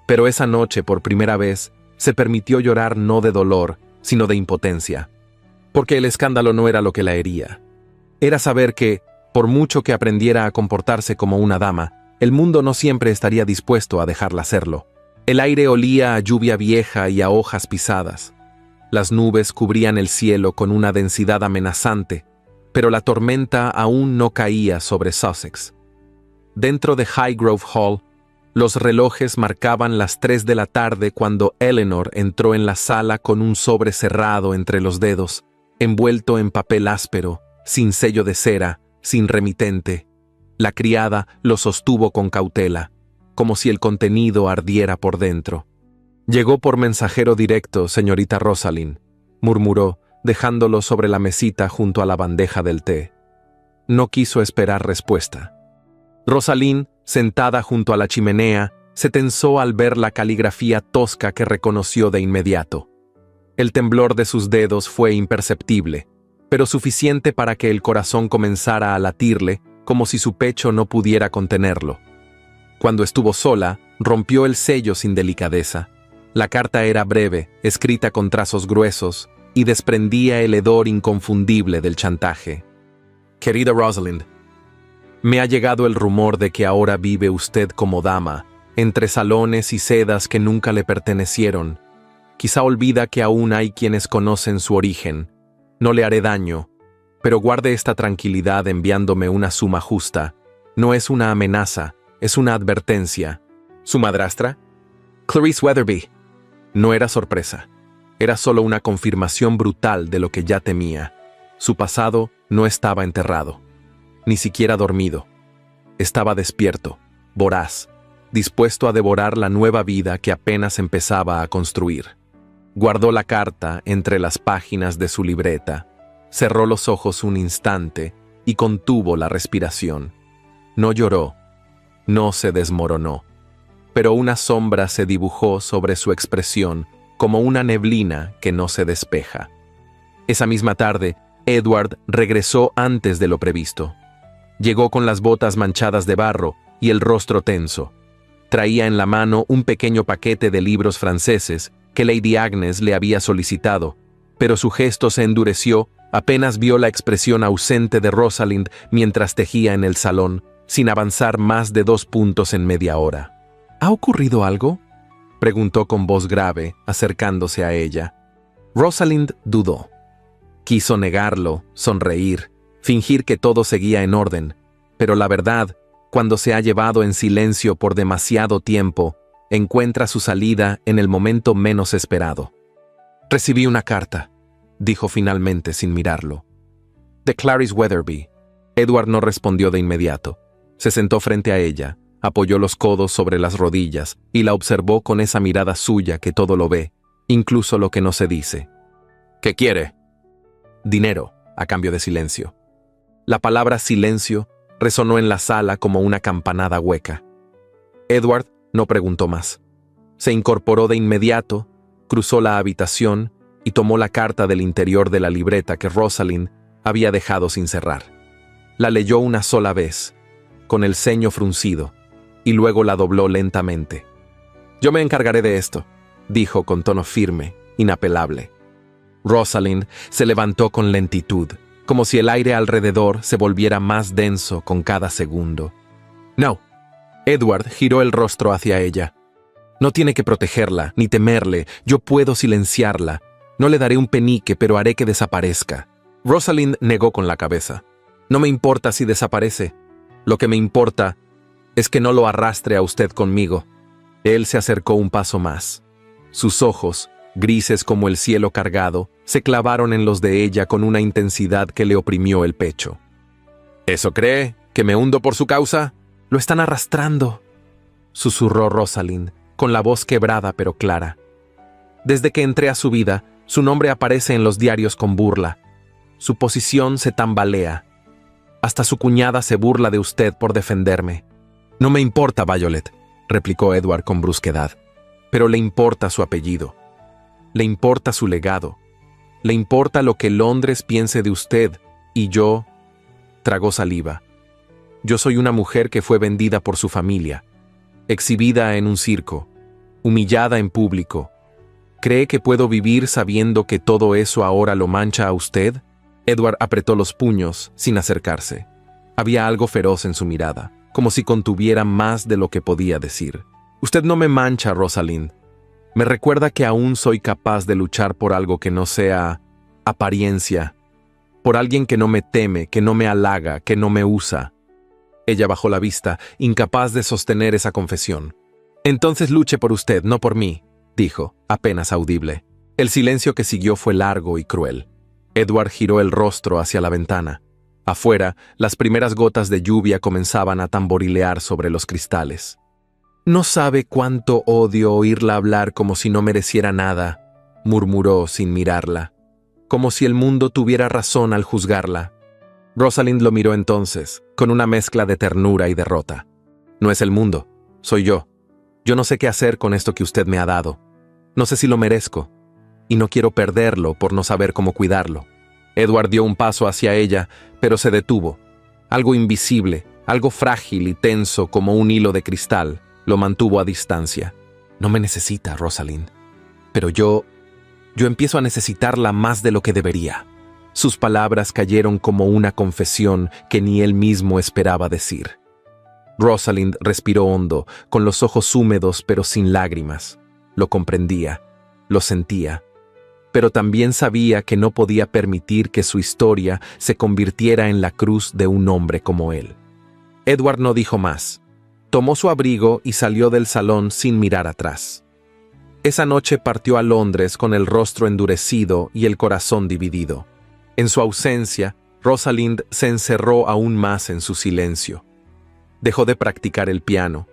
Pero esa noche, por primera vez, se permitió llorar no de dolor, sino de impotencia. Porque el escándalo no era lo que la hería. Era saber que, por mucho que aprendiera a comportarse como una dama, el mundo no siempre estaría dispuesto a dejarla hacerlo. El aire olía a lluvia vieja y a hojas pisadas. Las nubes cubrían el cielo con una densidad amenazante, pero la tormenta aún no caía sobre Sussex. Dentro de Highgrove Hall, los relojes marcaban las 3 de la tarde cuando Eleanor entró en la sala con un sobre cerrado entre los dedos, envuelto en papel áspero, sin sello de cera, sin remitente. La criada lo sostuvo con cautela, como si el contenido ardiera por dentro. «Llegó por mensajero directo, señorita Rosalind», murmuró, dejándolo sobre la mesita junto a la bandeja del té. No quiso esperar respuesta. Rosalind, sentada junto a la chimenea, se tensó al ver la caligrafía tosca que reconoció de inmediato. El temblor de sus dedos fue imperceptible, pero suficiente para que el corazón comenzara a latirle como si su pecho no pudiera contenerlo. Cuando estuvo sola, rompió el sello sin delicadeza. La carta era breve, escrita con trazos gruesos, y desprendía el hedor inconfundible del chantaje. «Querida Rosalind, me ha llegado el rumor de que ahora vive usted como dama, entre salones y sedas que nunca le pertenecieron. Quizá olvida que aún hay quienes conocen su origen. No le haré daño, pero guarde esta tranquilidad enviándome una suma justa. No es una amenaza, es una advertencia». ¿Su madrastra? Clarice Weatherby. No era sorpresa. Era solo una confirmación brutal de lo que ya temía. Su pasado no estaba enterrado, ni siquiera dormido. Estaba despierto, voraz, dispuesto a devorar la nueva vida que apenas empezaba a construir. Guardó la carta entre las páginas de su libreta, cerró los ojos un instante y contuvo la respiración. No lloró, no se desmoronó, pero una sombra se dibujó sobre su expresión como una neblina que no se despeja. Esa misma tarde, Edward regresó antes de lo previsto. Llegó con las botas manchadas de barro y el rostro tenso. Traía en la mano un pequeño paquete de libros franceses que Lady Agnes le había solicitado, pero su gesto se endureció apenas vio la expresión ausente de Rosalind mientras tejía en el salón, sin avanzar más de 2 puntos en media hora. «¿Ha ocurrido algo?», preguntó con voz grave, acercándose a ella. Rosalind dudó. Quiso negarlo, sonreír, fingir que todo seguía en orden, pero la verdad, cuando se ha llevado en silencio por demasiado tiempo, encuentra su salida en el momento menos esperado. «Recibí una carta», dijo finalmente sin mirarlo. «De Clarice Weatherby». Edward no respondió de inmediato. Se sentó frente a ella, apoyó los codos sobre las rodillas y la observó con esa mirada suya que todo lo ve, incluso lo que no se dice. «¿Qué quiere?» «Dinero», a cambio de silencio. La palabra silencio resonó en la sala como una campanada hueca. Edward no preguntó más. Se incorporó de inmediato, cruzó la habitación y tomó la carta del interior de la libreta que Rosalind había dejado sin cerrar. La leyó una sola vez, con el ceño fruncido, y luego la dobló lentamente. «Yo me encargaré de esto», dijo con tono firme, inapelable. Rosalind se levantó con lentitud, como si el aire alrededor se volviera más denso con cada segundo. «No». Edward giró el rostro hacia ella. «No tiene que protegerla, ni temerle. Yo puedo silenciarla. No le daré un penique, pero haré que desaparezca». Rosalind negó con la cabeza. «No me importa si desaparece. Lo que me importa es que no lo arrastre a usted conmigo». Él se acercó un paso más. Sus ojos, grises como el cielo cargado, se clavaron en los de ella con una intensidad que le oprimió el pecho. ¿Eso cree? ¿Que me hundo por su causa? Lo están arrastrando, susurró Rosalind, con la voz quebrada pero clara. Desde que entré a su vida, su nombre aparece en los diarios con burla. Su posición se tambalea. Hasta su cuñada se burla de usted por defenderme. No me importa, Violet, replicó Edward con brusquedad, pero le importa su apellido. Le importa su legado. Le importa lo que Londres piense de usted, y yo... Tragó saliva. Yo soy una mujer que fue vendida por su familia, exhibida en un circo, humillada en público. ¿Cree que puedo vivir sabiendo que todo eso ahora lo mancha a usted? Edward apretó los puños sin acercarse. Había algo feroz en su mirada, como si contuviera más de lo que podía decir. Usted no me mancha, Rosalind. Me recuerda que aún soy capaz de luchar por algo que no sea apariencia, por alguien que no me teme, que no me halaga, que no me usa. Ella bajó la vista, incapaz de sostener esa confesión. Entonces luche por usted, no por mí, dijo, apenas audible. El silencio que siguió fue largo y cruel. Edward giró el rostro hacia la ventana. Afuera, las primeras gotas de lluvia comenzaban a tamborilear sobre los cristales. «No sabe cuánto odio oírla hablar como si no mereciera nada», murmuró sin mirarla. «Como si el mundo tuviera razón al juzgarla». Rosalind lo miró entonces, con una mezcla de ternura y derrota. «No es el mundo, soy yo. Yo no sé qué hacer con esto que usted me ha dado. No sé si lo merezco, y no quiero perderlo por no saber cómo cuidarlo». Edward dio un paso hacia ella, pero se detuvo. Algo invisible, algo frágil y tenso como un hilo de cristal, lo mantuvo a distancia. «No me necesita, Rosalind. Pero yo empiezo a necesitarla más de lo que debería». Sus palabras cayeron como una confesión que ni él mismo esperaba decir. Rosalind respiró hondo, con los ojos húmedos pero sin lágrimas. Lo comprendía, lo sentía, pero también sabía que no podía permitir que su historia se convirtiera en la cruz de un hombre como él. Edward no dijo más. Tomó su abrigo y salió del salón sin mirar atrás. Esa noche partió a Londres con el rostro endurecido y el corazón dividido. En su ausencia, Rosalind se encerró aún más en su silencio. Dejó de practicar el piano,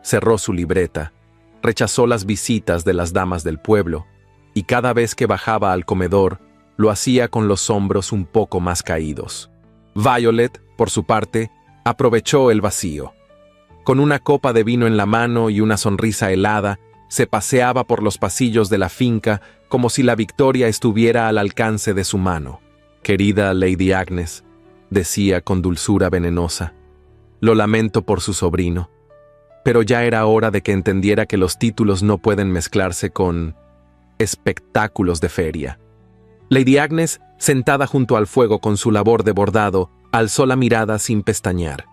cerró su libreta, rechazó las visitas de las damas del pueblo, y cada vez que bajaba al comedor, lo hacía con los hombros un poco más caídos. Violet, por su parte, aprovechó el vacío. Con una copa de vino en la mano y una sonrisa helada, se paseaba por los pasillos de la finca como si la victoria estuviera al alcance de su mano. «Querida Lady Agnes», decía con dulzura venenosa, «lo lamento por su sobrino, pero ya era hora de que entendiera que los títulos no pueden mezclarse con espectáculos de feria». Lady Agnes, sentada junto al fuego con su labor de bordado, alzó la mirada sin pestañear.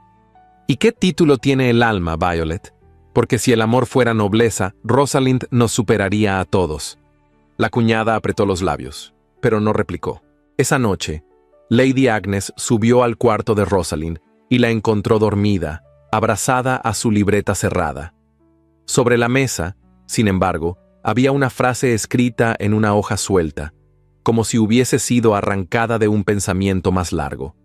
«¿Y qué título tiene el alma, Violet? Porque si el amor fuera nobleza, Rosalind nos superaría a todos». La cuñada apretó los labios, pero no replicó. Esa noche, Lady Agnes subió al cuarto de Rosalind y la encontró dormida, abrazada a su libreta cerrada. Sobre la mesa, sin embargo, había una frase escrita en una hoja suelta, como si hubiese sido arrancada de un pensamiento más largo.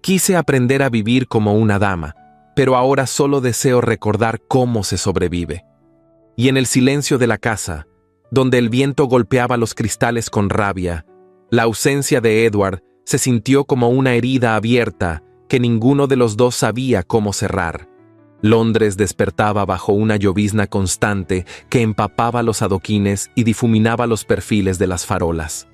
«Quise aprender a vivir como una dama, pero ahora solo deseo recordar cómo se sobrevive». Y en el silencio de la casa, donde el viento golpeaba los cristales con rabia, la ausencia de Edward se sintió como una herida abierta que ninguno de los dos sabía cómo cerrar. Londres despertaba bajo una llovizna constante que empapaba los adoquines y difuminaba los perfiles de las farolas.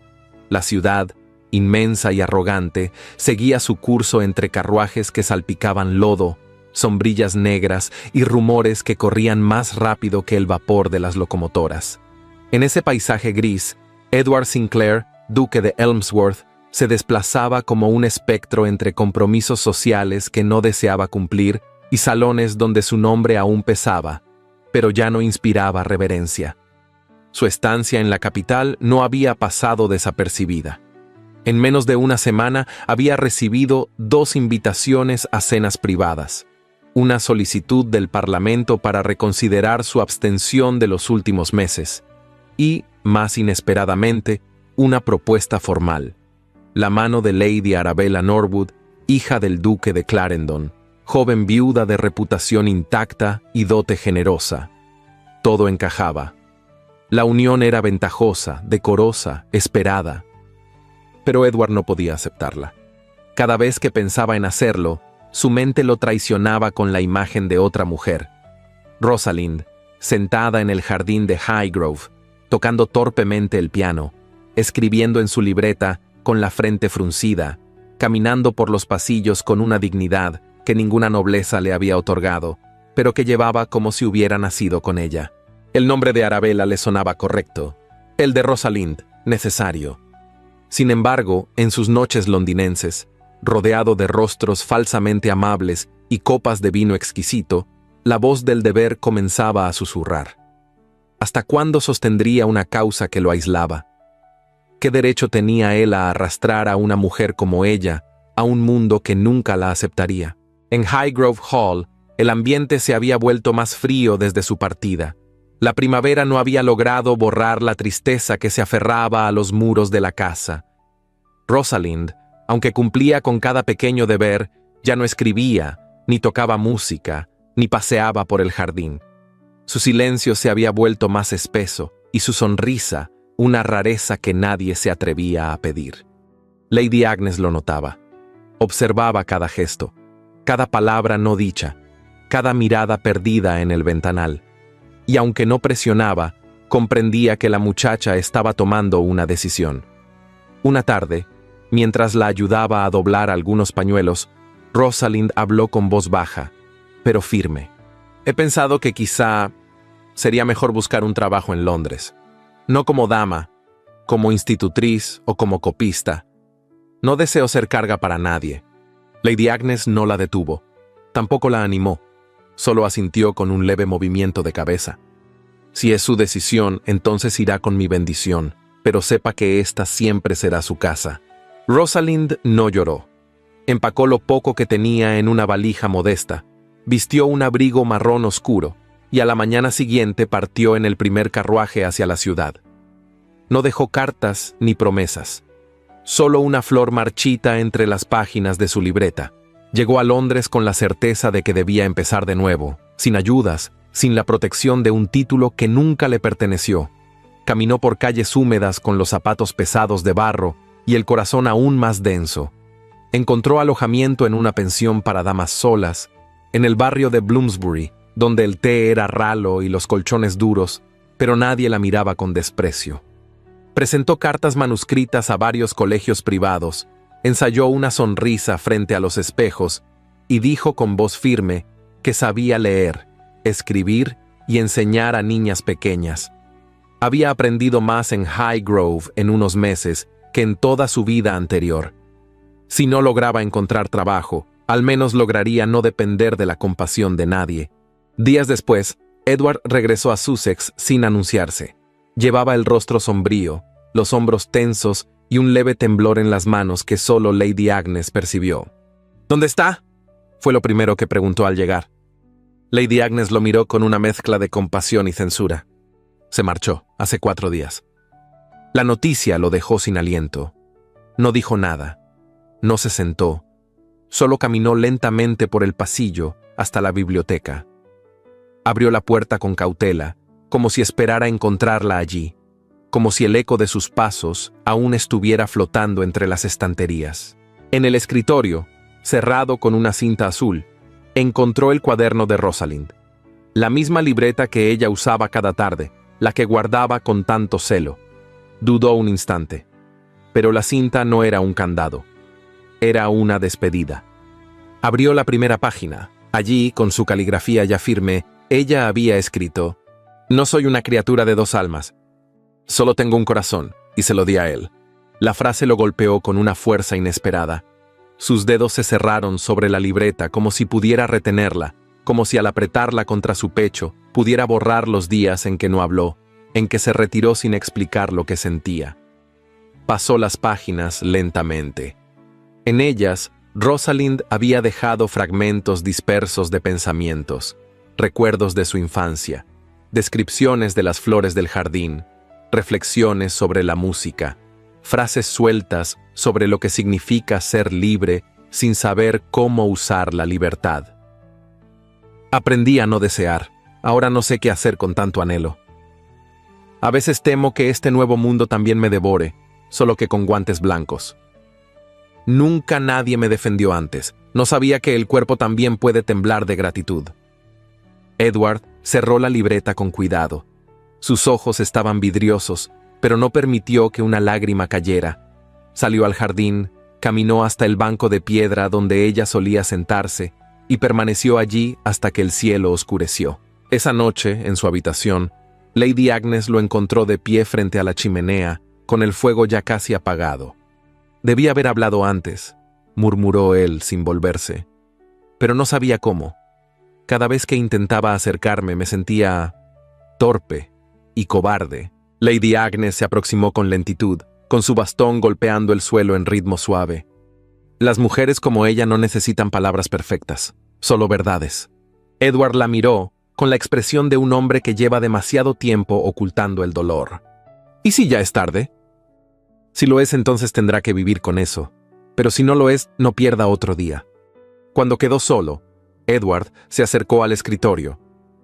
La ciudad, inmensa y arrogante, seguía su curso entre carruajes que salpicaban lodo, sombrillas negras y rumores que corrían más rápido que el vapor de las locomotoras. En ese paisaje gris, Edward Sinclair, duque de Elmsworth, se desplazaba como un espectro entre compromisos sociales que no deseaba cumplir y salones donde su nombre aún pesaba, pero ya no inspiraba reverencia. Su estancia en la capital no había pasado desapercibida. En menos de una semana había recibido 2 invitaciones a cenas privadas, una solicitud del Parlamento para reconsiderar su abstención de los últimos meses, y más inesperadamente, una propuesta formal. La mano de Lady Arabella Norwood, hija del duque de Clarendon, joven viuda de reputación intacta y dote generosa. Todo encajaba. La unión era ventajosa, decorosa, esperada. Pero Edward no podía aceptarla. Cada vez que pensaba en hacerlo, su mente lo traicionaba con la imagen de otra mujer. Rosalind, sentada en el jardín de Highgrove, tocando torpemente el piano, escribiendo en su libreta con la frente fruncida, caminando por los pasillos con una dignidad que ninguna nobleza le había otorgado, pero que llevaba como si hubiera nacido con ella. El nombre de Arabella le sonaba correcto, el de Rosalind, necesario. Sin embargo, en sus noches londinenses, rodeado de rostros falsamente amables y copas de vino exquisito, la voz del deber comenzaba a susurrar. ¿Hasta cuándo sostendría una causa que lo aislaba? ¿Qué derecho tenía él a arrastrar a una mujer como ella a un mundo que nunca la aceptaría? En Highgrove Hall, el ambiente se había vuelto más frío desde su partida. La primavera no había logrado borrar la tristeza que se aferraba a los muros de la casa. Rosalind, aunque cumplía con cada pequeño deber, ya no escribía, ni tocaba música, ni paseaba por el jardín. Su silencio se había vuelto más espeso, y su sonrisa, una rareza que nadie se atrevía a pedir. Lady Agnes lo notaba. Observaba cada gesto, cada palabra no dicha, cada mirada perdida en el ventanal. Y aunque no presionaba, comprendía que la muchacha estaba tomando una decisión. Una tarde, mientras la ayudaba a doblar algunos pañuelos, Rosalind habló con voz baja, pero firme. He pensado que quizá sería mejor buscar un trabajo en Londres. No como dama, como institutriz o como copista. No deseo ser carga para nadie. Lady Agnes no la detuvo. Tampoco la animó. Solo asintió con un leve movimiento de cabeza. Si es su decisión, entonces irá con mi bendición, pero sepa que esta siempre será su casa. Rosalind no lloró. Empacó lo poco que tenía en una valija modesta, vistió un abrigo marrón oscuro, y a la mañana siguiente partió en el primer carruaje hacia la ciudad. No dejó cartas ni promesas. Solo una flor marchita entre las páginas de su libreta. Llegó a Londres con la certeza de que debía empezar de nuevo, sin ayudas, sin la protección de un título que nunca le perteneció. Caminó por calles húmedas con los zapatos pesados de barro y el corazón aún más denso. Encontró alojamiento en una pensión para damas solas, en el barrio de Bloomsbury, donde el té era ralo y los colchones duros, pero nadie la miraba con desprecio. Presentó cartas manuscritas a varios colegios privados, ensayó una sonrisa frente a los espejos y dijo con voz firme que sabía leer, escribir y enseñar a niñas pequeñas. Había aprendido más en Highgrove en unos meses que en toda su vida anterior. Si no lograba encontrar trabajo, al menos lograría no depender de la compasión de nadie. Días después, Edward regresó a Sussex sin anunciarse. Llevaba el rostro sombrío, los hombros tensos y un leve temblor en las manos que solo Lady Agnes percibió. ¿Dónde está?, fue lo primero que preguntó al llegar. Lady Agnes lo miró con una mezcla de compasión y censura. Se marchó, hace 4 días. La noticia lo dejó sin aliento. No dijo nada. No se sentó. Solo caminó lentamente por el pasillo hasta la biblioteca. Abrió la puerta con cautela, como si esperara encontrarla allí, como si el eco de sus pasos aún estuviera flotando entre las estanterías. En el escritorio, cerrado con una cinta azul, encontró el cuaderno de Rosalind. La misma libreta que ella usaba cada tarde, la que guardaba con tanto celo. Dudó un instante. Pero la cinta no era un candado. Era una despedida. Abrió la primera página. Allí, con su caligrafía ya firme, ella había escrito: «No soy una criatura de 2 almas. Solo tengo un corazón», y se lo di a él. La frase lo golpeó con una fuerza inesperada. Sus dedos se cerraron sobre la libreta como si pudiera retenerla, como si al apretarla contra su pecho pudiera borrar los días en que no habló, en que se retiró sin explicar lo que sentía. Pasó las páginas lentamente. En ellas, Rosalind había dejado fragmentos dispersos de pensamientos, recuerdos de su infancia, descripciones de las flores del jardín, reflexiones sobre la música, frases sueltas sobre lo que significa ser libre sin saber cómo usar la libertad. Aprendí a no desear. Ahora no sé qué hacer con tanto anhelo. A veces temo que este nuevo mundo también me devore, solo que con guantes blancos. Nunca nadie me defendió antes. No sabía que el cuerpo también puede temblar de gratitud. Edward cerró la libreta con cuidado. Sus ojos estaban vidriosos, pero no permitió que una lágrima cayera. Salió al jardín, caminó hasta el banco de piedra donde ella solía sentarse y permaneció allí hasta que el cielo oscureció. Esa noche, en su habitación, Lady Agnes lo encontró de pie frente a la chimenea, con el fuego ya casi apagado. «Debí haber hablado antes», murmuró él sin volverse. Pero no sabía cómo. Cada vez que intentaba acercarme me sentía torpe y cobarde. Lady Agnes se aproximó con lentitud, con su bastón golpeando el suelo en ritmo suave. Las mujeres como ella no necesitan palabras perfectas, solo verdades. Edward la miró con la expresión de un hombre que lleva demasiado tiempo ocultando el dolor. ¿Y si ya es tarde? Si lo es, entonces tendrá que vivir con eso. Pero si no lo es, no pierda otro día. Cuando quedó solo, Edward se acercó al escritorio,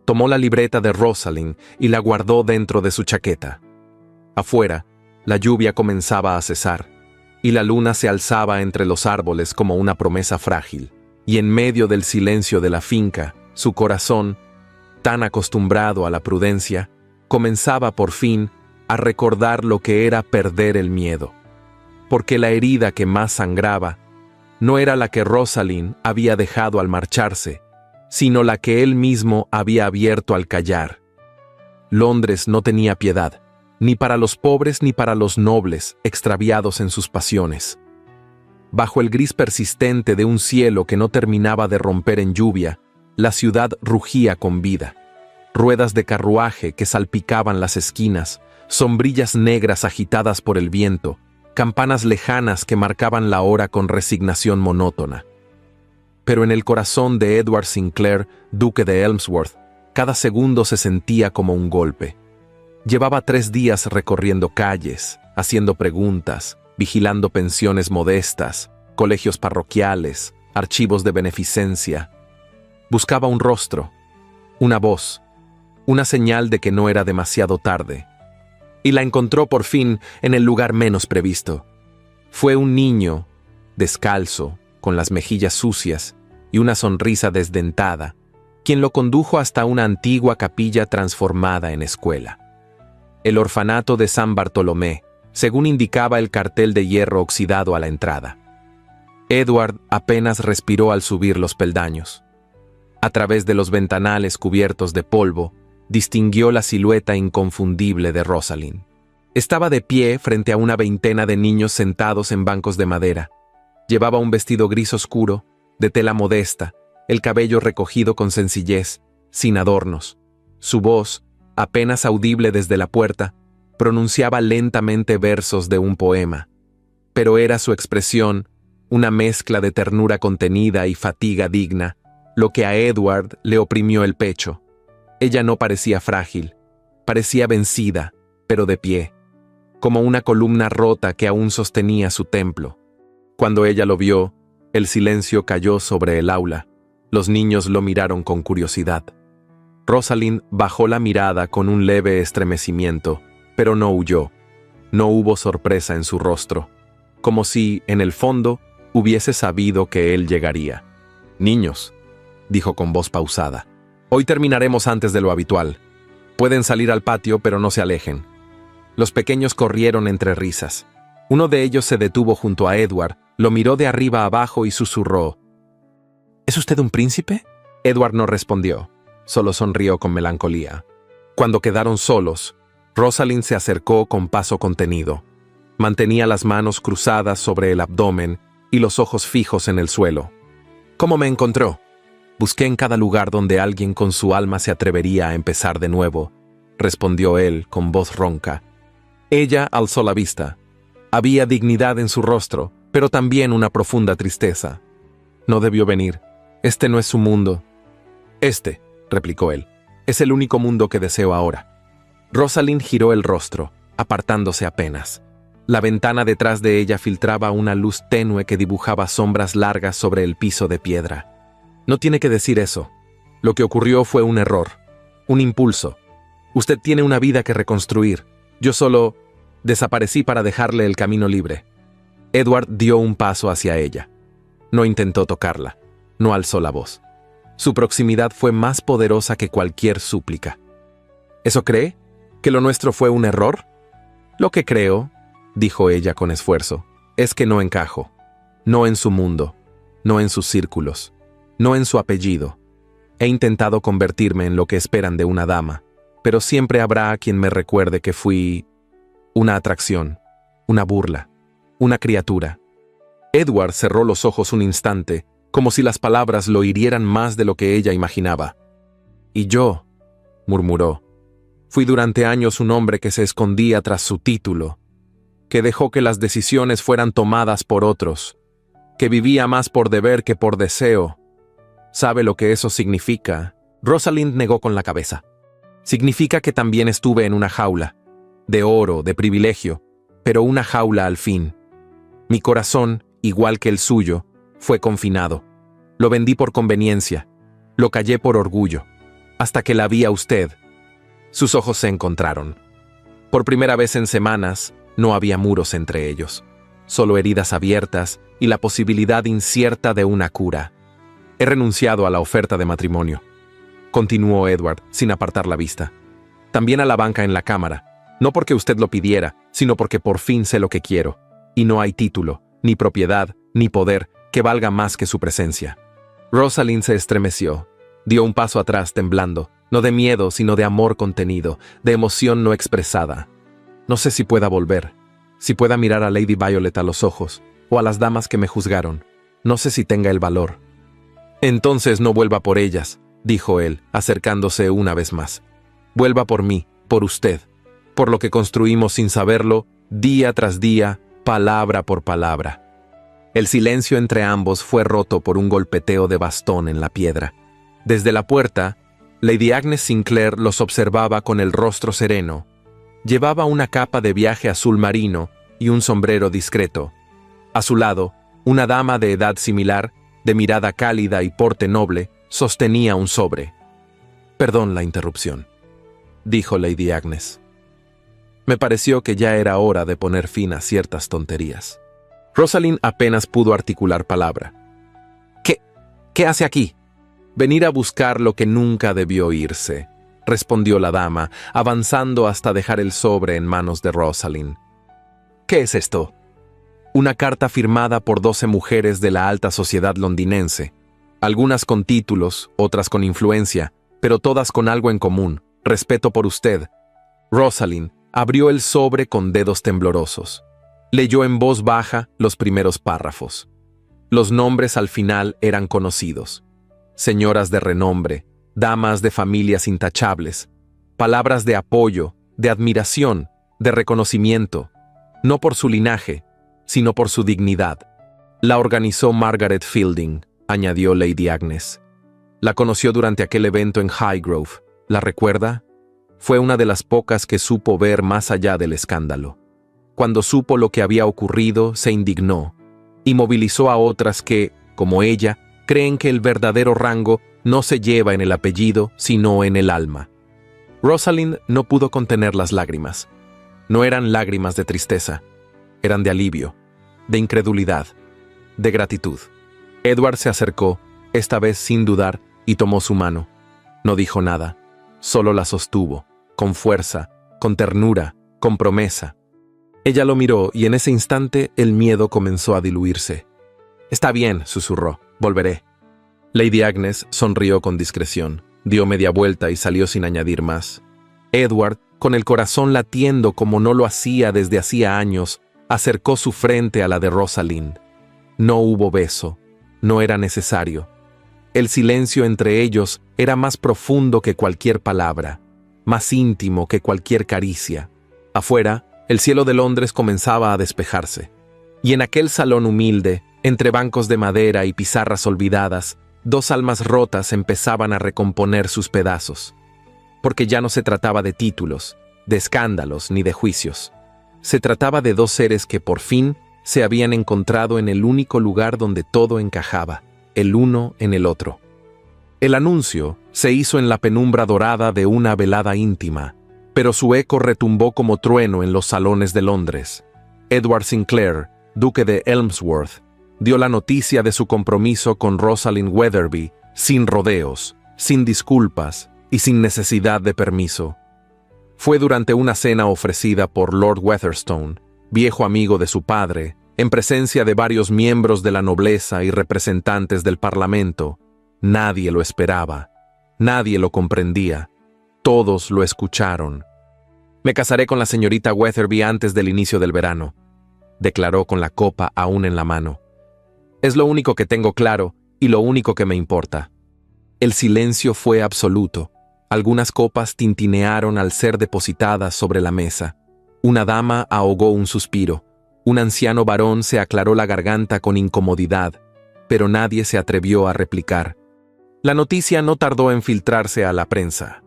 tomó la libreta de Rosalind y la guardó dentro de su chaqueta. Afuera, la lluvia comenzaba a cesar, y la luna se alzaba entre los árboles como una promesa frágil. Y en medio del silencio de la finca, su corazón, tan acostumbrado a la prudencia, comenzaba por fin a recordar lo que era perder el miedo. Porque la herida que más sangraba no era la que Rosalind había dejado al marcharse, sino la que él mismo había abierto al callar. Londres no tenía piedad, ni para los pobres ni para los nobles extraviados en sus pasiones. Bajo el gris persistente de un cielo que no terminaba de romper en lluvia, la ciudad rugía con vida. Ruedas de carruaje que salpicaban las esquinas, sombrillas negras agitadas por el viento, campanas lejanas que marcaban la hora con resignación monótona. Pero en el corazón de Edward Sinclair, duque de Elmsworth, cada segundo se sentía como un golpe. Llevaba 3 días recorriendo calles, haciendo preguntas, vigilando pensiones modestas, colegios parroquiales, archivos de beneficencia. Buscaba un rostro, una voz, una señal de que no era demasiado tarde. Y la encontró por fin en el lugar menos previsto. Fue un niño, descalzo, con las mejillas sucias y una sonrisa desdentada, quien lo condujo hasta una antigua capilla transformada en escuela. El orfanato de San Bartolomé, según indicaba el cartel de hierro oxidado a la entrada. Edward apenas respiró al subir los peldaños. A través de los ventanales cubiertos de polvo, distinguió la silueta inconfundible de Rosalind. Estaba de pie frente a una veintena de niños sentados en bancos de madera. Llevaba un vestido gris oscuro, de tela modesta, el cabello recogido con sencillez, sin adornos. Su voz, apenas audible desde la puerta, pronunciaba lentamente versos de un poema. Pero era su expresión, una mezcla de ternura contenida y fatiga digna, lo que a Edward le oprimió el pecho. Ella no parecía frágil, parecía vencida, pero de pie, como una columna rota que aún sostenía su templo. Cuando ella lo vio, el silencio cayó sobre el aula. Los niños lo miraron con curiosidad. Rosalind bajó la mirada con un leve estremecimiento, pero no huyó. No hubo sorpresa en su rostro, como si, en el fondo, hubiese sabido que él llegaría. «Niños», dijo con voz pausada, «hoy terminaremos antes de lo habitual. Pueden salir al patio, pero no se alejen». Los pequeños corrieron entre risas. Uno de ellos se detuvo junto a Edward, lo miró de arriba abajo y susurró: «¿Es usted un príncipe?» Edward no respondió, solo sonrió con melancolía. Cuando quedaron solos, Rosalind se acercó con paso contenido. Mantenía las manos cruzadas sobre el abdomen y los ojos fijos en el suelo. «¿Cómo me encontró?» «Busqué en cada lugar donde alguien con su alma se atrevería a empezar de nuevo», respondió él con voz ronca. Ella alzó la vista. Había dignidad en su rostro, pero también una profunda tristeza. «No debió venir. Este no es su mundo». «Este», replicó él, «es el único mundo que deseo ahora». Rosalind giró el rostro. apartándose apenas. La ventana detrás de ella filtraba una luz tenue que dibujaba sombras largas sobre el piso de piedra. No tiene que decir eso. Lo que ocurrió fue un error, un impulso. Usted tiene una vida que reconstruir. Yo solo desaparecí para dejarle el camino libre. Edward dio un paso hacia ella. No intentó tocarla, no alzó la voz. Su proximidad fue más poderosa que cualquier súplica. ¿Eso cree? ¿Que lo nuestro fue un error? Lo que creo, dijo ella con esfuerzo, es que no encajo. No en su mundo, no en sus círculos, no en su apellido. He intentado convertirme en lo que esperan de una dama, pero siempre habrá quien me recuerde que fui una atracción, una burla, una criatura. Edward cerró los ojos un instante, como si las palabras lo hirieran más de lo que ella imaginaba. Y yo, murmuró, fui durante años un hombre que se escondía tras su título, que dejó que las decisiones fueran tomadas por otros, que vivía más por deber que por deseo. ¿Sabe lo que eso significa? Rosalind negó con la cabeza. Significa que también estuve en una jaula, de oro, de privilegio, pero una jaula al fin. Mi corazón, igual que el suyo, fue confinado. Lo vendí por conveniencia, lo callé por orgullo, hasta que la vi a usted. Sus ojos se encontraron. Por primera vez en semanas, no había muros entre ellos, solo heridas abiertas y la posibilidad incierta de una cura. He renunciado a la oferta de matrimonio, continuó Edward, sin apartar la vista. También a la banca en la cámara, no porque usted lo pidiera, sino porque por fin sé lo que quiero, y no hay título, ni propiedad, ni poder que valga más que su presencia. Rosalind se estremeció, dio un paso atrás temblando, no de miedo, sino de amor contenido, de emoción no expresada. No sé si pueda volver, si pueda mirar a Lady Violet a los ojos, o a las damas que me juzgaron. No sé si tenga el valor. Entonces no vuelva por ellas, dijo él, acercándose una vez más. Vuelva por mí, por usted, por lo que construimos sin saberlo, día tras día, palabra por palabra. El silencio entre ambos fue roto por un golpeteo de bastón en la piedra. Desde la puerta, Lady Agnes Sinclair los observaba con el rostro sereno. Llevaba una capa de viaje azul marino y un sombrero discreto. A su lado, una dama de edad similar, de mirada cálida y porte noble, sostenía un sobre. «Perdón la interrupción», dijo Lady Agnes. Me pareció que ya era hora de poner fin a ciertas tonterías. Rosalind apenas pudo articular palabra. ¿Qué hace aquí? Venir a buscar lo que nunca debió irse, respondió la dama, avanzando hasta dejar el sobre en manos de Rosalind. ¿Qué es esto? Una carta firmada por 12 mujeres de la alta sociedad londinense, algunas con títulos, otras con influencia, pero todas con algo en común, respeto por usted. Rosalind abrió el sobre con dedos temblorosos. Leyó en voz baja los primeros párrafos. Los nombres al final eran conocidos. Señoras de renombre, damas de familias intachables, palabras de apoyo, de admiración, de reconocimiento, no por su linaje, sino por su dignidad. La organizó Margaret Fielding, añadió Lady Agnes. La conoció durante aquel evento en Highgrove. ¿La recuerda? Fue una de las pocas que supo ver más allá del escándalo. Cuando supo lo que había ocurrido, se indignó y movilizó a otras que, como ella, creen que el verdadero rango no se lleva en el apellido, sino en el alma. Rosalind no pudo contener las lágrimas. No eran lágrimas de tristeza, eran de alivio, de incredulidad, de gratitud. Edward se acercó, esta vez sin dudar, y tomó su mano. No dijo nada, solo la sostuvo, con fuerza, con ternura, con promesa. Ella lo miró y en ese instante el miedo comenzó a diluirse. «Está bien», susurró, «volveré». Lady Agnes sonrió con discreción, dio media vuelta y salió sin añadir más. Edward, con el corazón latiendo como no lo hacía desde hacía años, acercó su frente a la de Rosalind. No hubo beso, no era necesario. El silencio entre ellos era más profundo que cualquier palabra, más íntimo que cualquier caricia. Afuera, el cielo de Londres comenzaba a despejarse. Y en aquel salón humilde, entre bancos de madera y pizarras olvidadas, 2 almas rotas empezaban a recomponer sus pedazos. Porque ya no se trataba de títulos, de escándalos ni de juicios. Se trataba de dos seres que por fin se habían encontrado en el único lugar donde todo encajaba, el uno en el otro. El anuncio se hizo en la penumbra dorada de una velada íntima, pero su eco retumbó como trueno en los salones de Londres. Edward Sinclair, duque de Elmsworth, dio la noticia de su compromiso con Rosalind Weatherby, sin rodeos, sin disculpas y sin necesidad de permiso. Fue durante una cena ofrecida por Lord Weatherstone, viejo amigo de su padre, en presencia de varios miembros de la nobleza y representantes del Parlamento. Nadie lo esperaba, nadie lo comprendía, todos lo escucharon. «Me casaré con la señorita Weatherby antes del inicio del verano», declaró con la copa aún en la mano. «Es lo único que tengo claro y lo único que me importa». El silencio fue absoluto. Algunas copas tintinearon al ser depositadas sobre la mesa. Una dama ahogó un suspiro. Un anciano varón se aclaró la garganta con incomodidad, pero nadie se atrevió a replicar. La noticia no tardó en filtrarse a la prensa.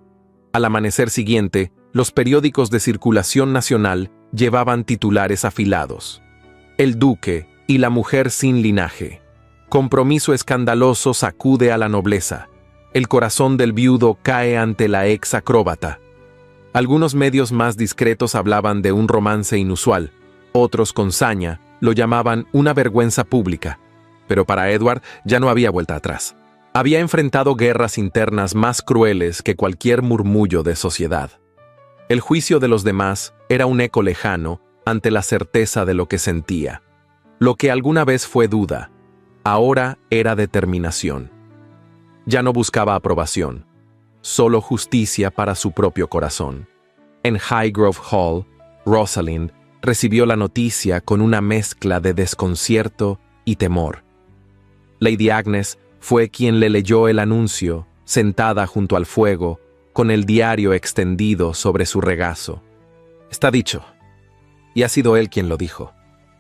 Al amanecer siguiente, los periódicos de circulación nacional llevaban titulares afilados. El duque y la mujer sin linaje. Compromiso escandaloso sacude a la nobleza. El corazón del viudo cae ante la ex acróbata. Algunos medios más discretos hablaban de un romance inusual. Otros, con saña, lo llamaban una vergüenza pública. Pero para Edward ya no había vuelta atrás. Había enfrentado guerras internas más crueles que cualquier murmullo de sociedad. El juicio de los demás era un eco lejano ante la certeza de lo que sentía. Lo que alguna vez fue duda, ahora era determinación. Ya no buscaba aprobación, solo justicia para su propio corazón. En Highgrove Hall, Rosalind recibió la noticia con una mezcla de desconcierto y temor. Lady Agnes fue quien le leyó el anuncio, sentada junto al fuego, con el diario extendido sobre su regazo. Está dicho, y ha sido él quien lo dijo.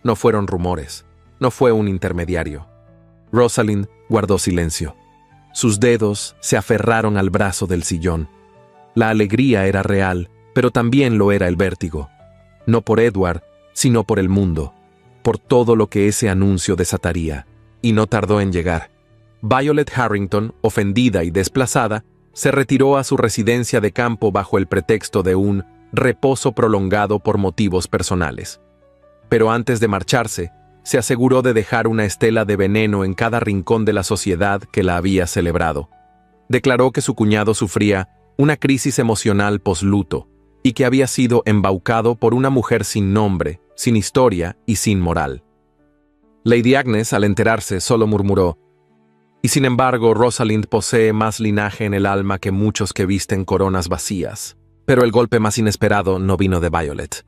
No fueron rumores, no fue un intermediario. Rosalind guardó silencio. Sus dedos se aferraron al brazo del sillón. La alegría era real, pero también lo era el vértigo. No por Edward, sino por el mundo, por todo lo que ese anuncio desataría, y no tardó en llegar. Violet Harrington, ofendida y desplazada, se retiró a su residencia de campo bajo el pretexto de un reposo prolongado por motivos personales. Pero antes de marcharse, se aseguró de dejar una estela de veneno en cada rincón de la sociedad que la había celebrado. Declaró que su cuñado sufría una crisis emocional posluto y que había sido embaucado por una mujer sin nombre, sin historia y sin moral. Lady Agnes, al enterarse, solo murmuró: «Y sin embargo, Rosalind posee más linaje en el alma que muchos que visten coronas vacías». Pero el golpe más inesperado no vino de Violet.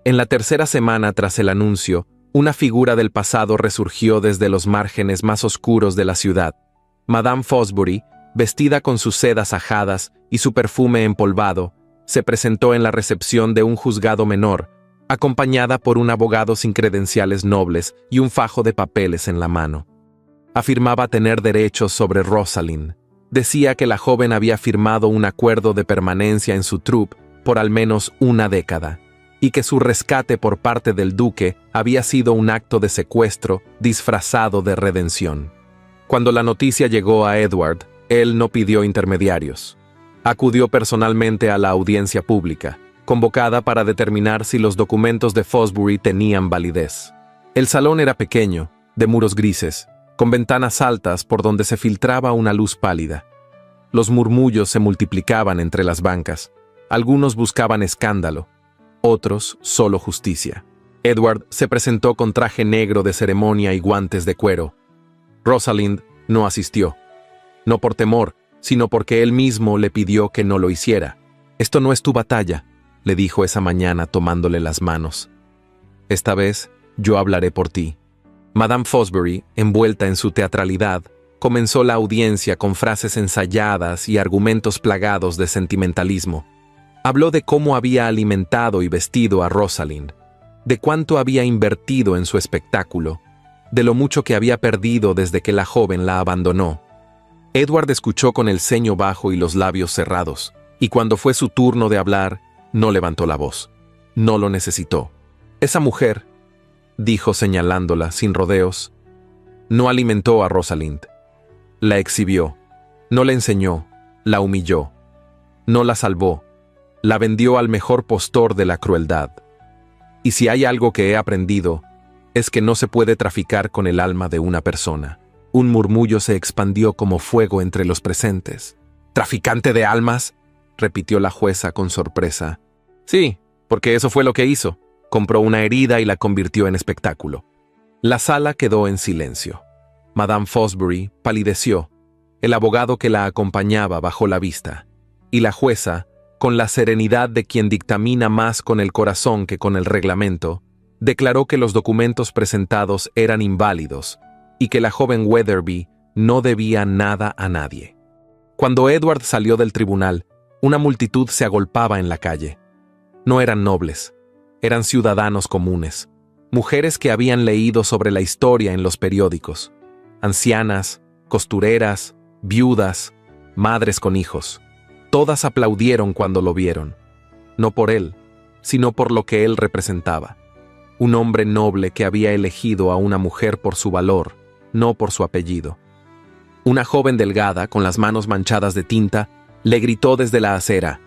En la tercera semana tras el anuncio, una figura del pasado resurgió desde los márgenes más oscuros de la ciudad. Madame Fosbury, vestida con sus sedas ajadas y su perfume empolvado, se presentó en la recepción de un juzgado menor, acompañada por un abogado sin credenciales nobles y un fajo de papeles en la mano. Afirmaba tener derechos sobre Rosalind. Decía que la joven había firmado un acuerdo de permanencia en su troupe por al menos una década, y que su rescate por parte del duque había sido un acto de secuestro disfrazado de redención. Cuando la noticia llegó a Edward, él no pidió intermediarios. Acudió personalmente a la audiencia pública, convocada para determinar si los documentos de Fosbury tenían validez. El salón era pequeño, de muros grises, con ventanas altas por donde se filtraba una luz pálida. Los murmullos se multiplicaban entre las bancas. Algunos buscaban escándalo, otros solo justicia. Edward se presentó con traje negro de ceremonia y guantes de cuero. Rosalind no asistió, no por temor, sino porque él mismo le pidió que no lo hiciera. «Esto no es tu batalla», le dijo esa mañana tomándole las manos. «Esta vez yo hablaré por ti». Madame Fosbury, envuelta en su teatralidad, comenzó la audiencia con frases ensayadas y argumentos plagados de sentimentalismo. Habló de cómo había alimentado y vestido a Rosalind, de cuánto había invertido en su espectáculo, de lo mucho que había perdido desde que la joven la abandonó. Edward escuchó con el ceño bajo y los labios cerrados, y cuando fue su turno de hablar, No levantó la voz. No lo necesitó. Esa mujer, dijo señalándola sin rodeos, no alimentó a Rosalind. La exhibió. No le enseñó. La humilló. No la salvó. La vendió al mejor postor de la crueldad. Y si hay algo que he aprendido, es que no se puede traficar con el alma de una persona. Un murmullo se expandió como fuego entre los presentes. ¿Traficante de almas?, repitió la jueza con sorpresa. Sí, porque eso fue lo que hizo. Compró una herida y la convirtió en espectáculo. La sala quedó en silencio. Madame Fosbury palideció. El abogado que la acompañaba bajó la vista. Y la jueza, con la serenidad de quien dictamina más con el corazón que con el reglamento, declaró que los documentos presentados eran inválidos y que la joven Weatherby no debía nada a nadie. Cuando Edward salió del tribunal, una multitud se agolpaba en la calle. No eran nobles, eran ciudadanos comunes, mujeres que habían leído sobre la historia en los periódicos, ancianas, costureras, viudas, madres con hijos. Todas aplaudieron cuando lo vieron, no por él, sino por lo que él representaba. Un hombre noble que había elegido a una mujer por su valor, no por su apellido. Una joven delgada, con las manos manchadas de tinta, le gritó desde la acera: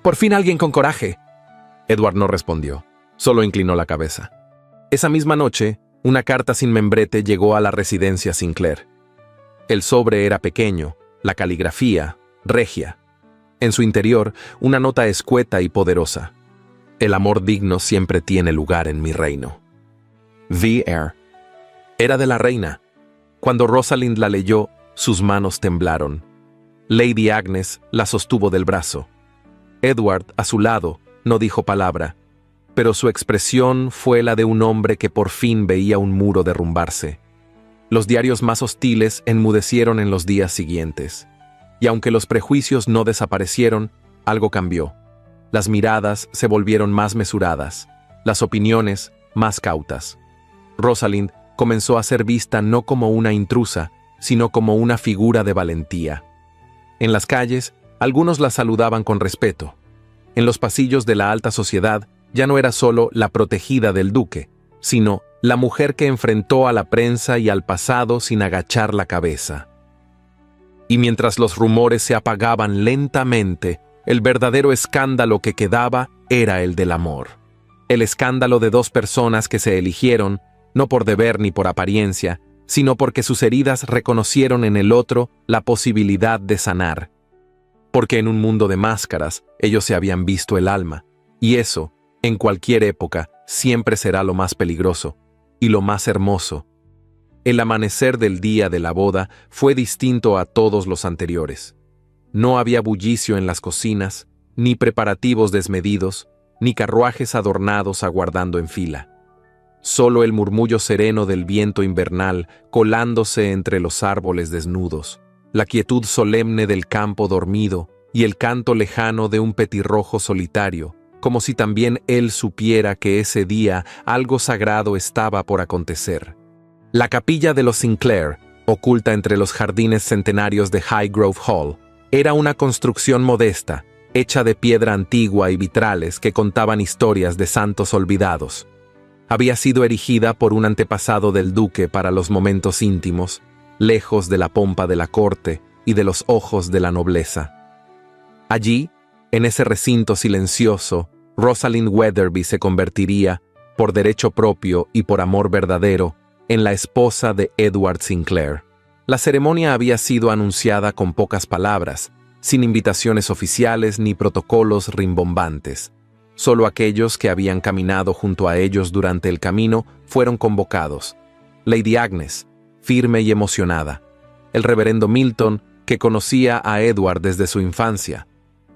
«¡Por fin alguien con coraje!». Edward no respondió, solo inclinó la cabeza. Esa misma noche, una carta sin membrete llegó a la residencia Sinclair. El sobre era pequeño, la caligrafía, regia. En su interior, una nota escueta y poderosa. «El amor digno siempre tiene lugar en mi reino. V.R.». Era de la reina. Cuando Rosalind la leyó, sus manos temblaron. Lady Agnes la sostuvo del brazo. Edward, a su lado, no dijo palabra, pero su expresión fue la de un hombre que por fin veía un muro derrumbarse. Los diarios más hostiles enmudecieron en los días siguientes, y aunque los prejuicios no desaparecieron, algo cambió. Las miradas se volvieron más mesuradas, las opiniones más cautas. Rosalind comenzó a ser vista no como una intrusa, sino como una figura de valentía. En las calles, algunos la saludaban con respeto. En los pasillos de la alta sociedad, ya no era solo la protegida del duque, sino la mujer que enfrentó a la prensa y al pasado sin agachar la cabeza. Y mientras los rumores se apagaban lentamente, el verdadero escándalo que quedaba era el del amor. El escándalo de dos personas que se eligieron, no por deber ni por apariencia, sino porque sus heridas reconocieron en el otro la posibilidad de sanar. Porque en un mundo de máscaras, ellos se habían visto el alma, y eso, en cualquier época, siempre será lo más peligroso y lo más hermoso. El amanecer del día de la boda fue distinto a todos los anteriores. No había bullicio en las cocinas, ni preparativos desmedidos, ni carruajes adornados aguardando en fila. Solo el murmullo sereno del viento invernal colándose entre los árboles desnudos, la quietud solemne del campo dormido y el canto lejano de un petirrojo solitario, como si también él supiera que ese día algo sagrado estaba por acontecer. La capilla de los Sinclair, oculta entre los jardines centenarios de Highgrove Hall, era una construcción modesta, hecha de piedra antigua y vitrales que contaban historias de santos olvidados. Había sido erigida por un antepasado del duque para los momentos íntimos, lejos de la pompa de la corte y de los ojos de la nobleza. Allí, en ese recinto silencioso, Rosalind Weatherby se convertiría, por derecho propio y por amor verdadero, en la esposa de Edward Sinclair. La ceremonia había sido anunciada con pocas palabras, sin invitaciones oficiales ni protocolos rimbombantes. Solo aquellos que habían caminado junto a ellos durante el camino fueron convocados. Lady Agnes, firme y emocionada. El reverendo Milton, que conocía a Edward desde su infancia.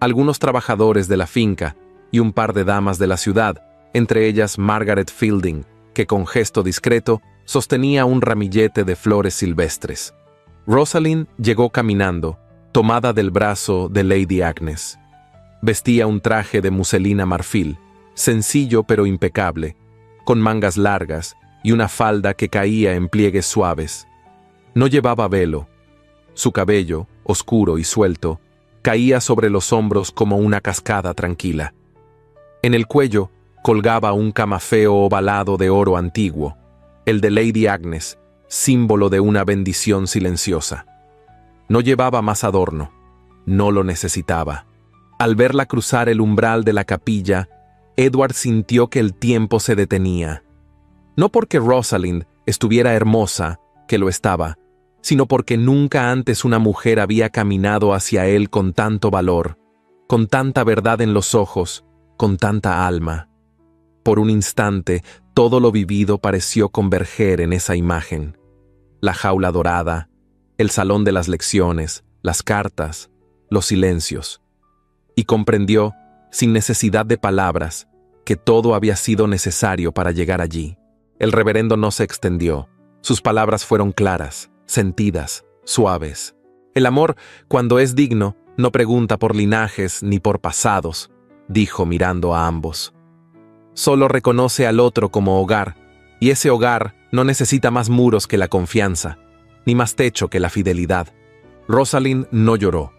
Algunos trabajadores de la finca y un par de damas de la ciudad, entre ellas Margaret Fielding, que con gesto discreto sostenía un ramillete de flores silvestres. Rosalind llegó caminando, tomada del brazo de Lady Agnes. Vestía un traje de muselina marfil, sencillo pero impecable, con mangas largas y una falda que caía en pliegues suaves. No llevaba velo. Su cabello, oscuro y suelto, caía sobre los hombros como una cascada tranquila. En el cuello colgaba un camafeo ovalado de oro antiguo, el de Lady Agnes, símbolo de una bendición silenciosa. No llevaba más adorno, no lo necesitaba. Al verla cruzar el umbral de la capilla, Edward sintió que el tiempo se detenía. No porque Rosalind estuviera hermosa, que lo estaba, sino porque nunca antes una mujer había caminado hacia él con tanto valor, con tanta verdad en los ojos, con tanta alma. Por un instante, todo lo vivido pareció converger en esa imagen. La jaula dorada, el salón de las lecciones, las cartas, los silencios. Y comprendió, sin necesidad de palabras, que todo había sido necesario para llegar allí. El reverendo no se extendió. Sus palabras fueron claras, sentidas, suaves. El amor, cuando es digno, no pregunta por linajes ni por pasados, dijo mirando a ambos. Solo reconoce al otro como hogar, y ese hogar no necesita más muros que la confianza, ni más techo que la fidelidad. Rosalind no lloró,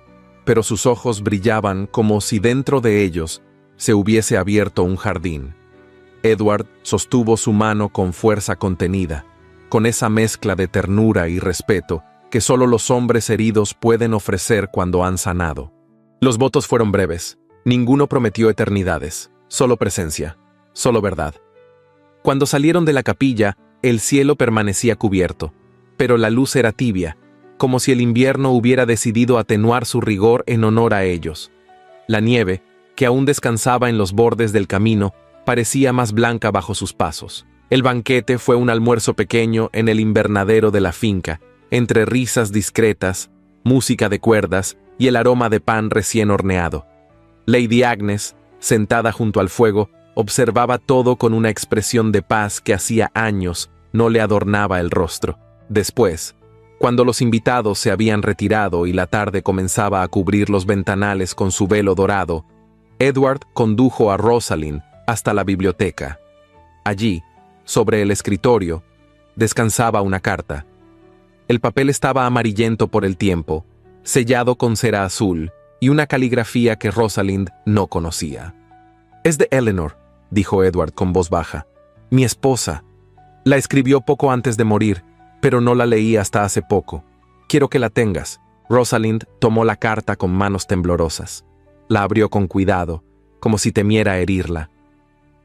pero sus ojos brillaban como si dentro de ellos se hubiese abierto un jardín. Edward sostuvo su mano con fuerza contenida, con esa mezcla de ternura y respeto que solo los hombres heridos pueden ofrecer cuando han sanado. Los votos fueron breves, ninguno prometió eternidades, solo presencia, solo verdad. Cuando salieron de la capilla, el cielo permanecía cubierto, pero la luz era tibia, como si el invierno hubiera decidido atenuar su rigor en honor a ellos. La nieve, que aún descansaba en los bordes del camino, parecía más blanca bajo sus pasos. El banquete fue un almuerzo pequeño en el invernadero de la finca, entre risas discretas, música de cuerdas y el aroma de pan recién horneado. Lady Agnes, sentada junto al fuego, observaba todo con una expresión de paz que hacía años no le adornaba el rostro. Después, cuando los invitados se habían retirado y la tarde comenzaba a cubrir los ventanales con su velo dorado, Edward condujo a Rosalind hasta la biblioteca. Allí, sobre el escritorio, descansaba una carta. El papel estaba amarillento por el tiempo, sellado con cera azul y una caligrafía que Rosalind no conocía. «Es de Eleanor», dijo Edward con voz baja. «Mi esposa. La escribió poco antes de morir, pero no la leí hasta hace poco. Quiero que la tengas». Rosalind tomó la carta con manos temblorosas. La abrió con cuidado, como si temiera herirla.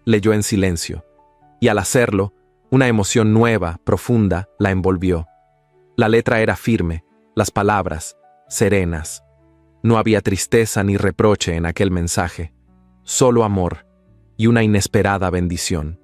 Leyó en silencio, y al hacerlo, una emoción nueva, profunda, la envolvió. La letra era firme, las palabras, serenas. No había tristeza ni reproche en aquel mensaje, solo amor y una inesperada bendición.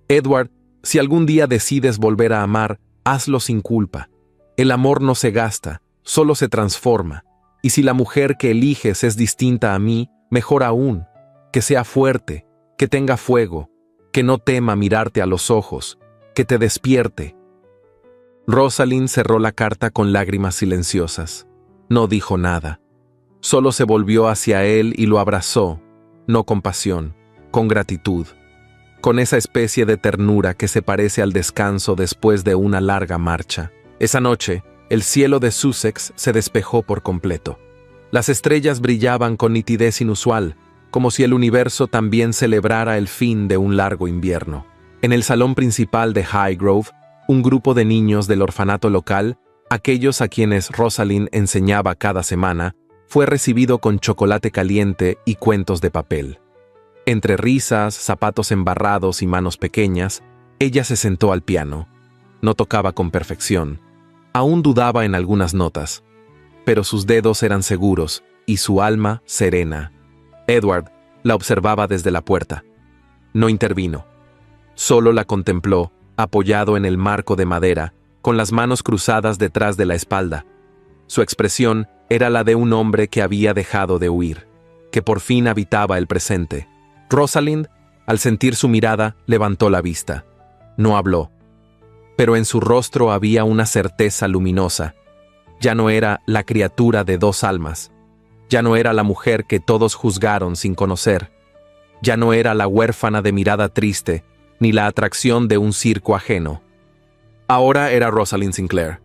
«Edward, si algún día decides volver a amar, hazlo sin culpa. El amor no se gasta, solo se transforma. Y si la mujer que eliges es distinta a mí, mejor aún, que sea fuerte, que tenga fuego, que no tema mirarte a los ojos, que te despierte». Rosalind cerró la carta con lágrimas silenciosas. No dijo nada. Solo se volvió hacia él y lo abrazó, no con pasión, con gratitud, con esa especie de ternura que se parece al descanso después de una larga marcha. Esa noche, el cielo de Sussex se despejó por completo. Las estrellas brillaban con nitidez inusual, como si el universo también celebrara el fin de un largo invierno. En el salón principal de Highgrove, un grupo de niños del orfanato local, aquellos a quienes Rosalind enseñaba cada semana, fue recibido con chocolate caliente y cuentos de papel. Entre risas, zapatos embarrados y manos pequeñas, ella se sentó al piano. No tocaba con perfección. Aún dudaba en algunas notas, pero sus dedos eran seguros y su alma serena. Edward la observaba desde la puerta. No intervino. Solo la contempló, apoyado en el marco de madera, con las manos cruzadas detrás de la espalda. Su expresión era la de un hombre que había dejado de huir, que por fin habitaba el presente. Rosalind, al sentir su mirada, levantó la vista. No habló, pero en su rostro había una certeza luminosa. Ya no era la criatura de dos almas. Ya no era la mujer que todos juzgaron sin conocer. Ya no era la huérfana de mirada triste, ni la atracción de un circo ajeno. Ahora era Rosalind Sinclair,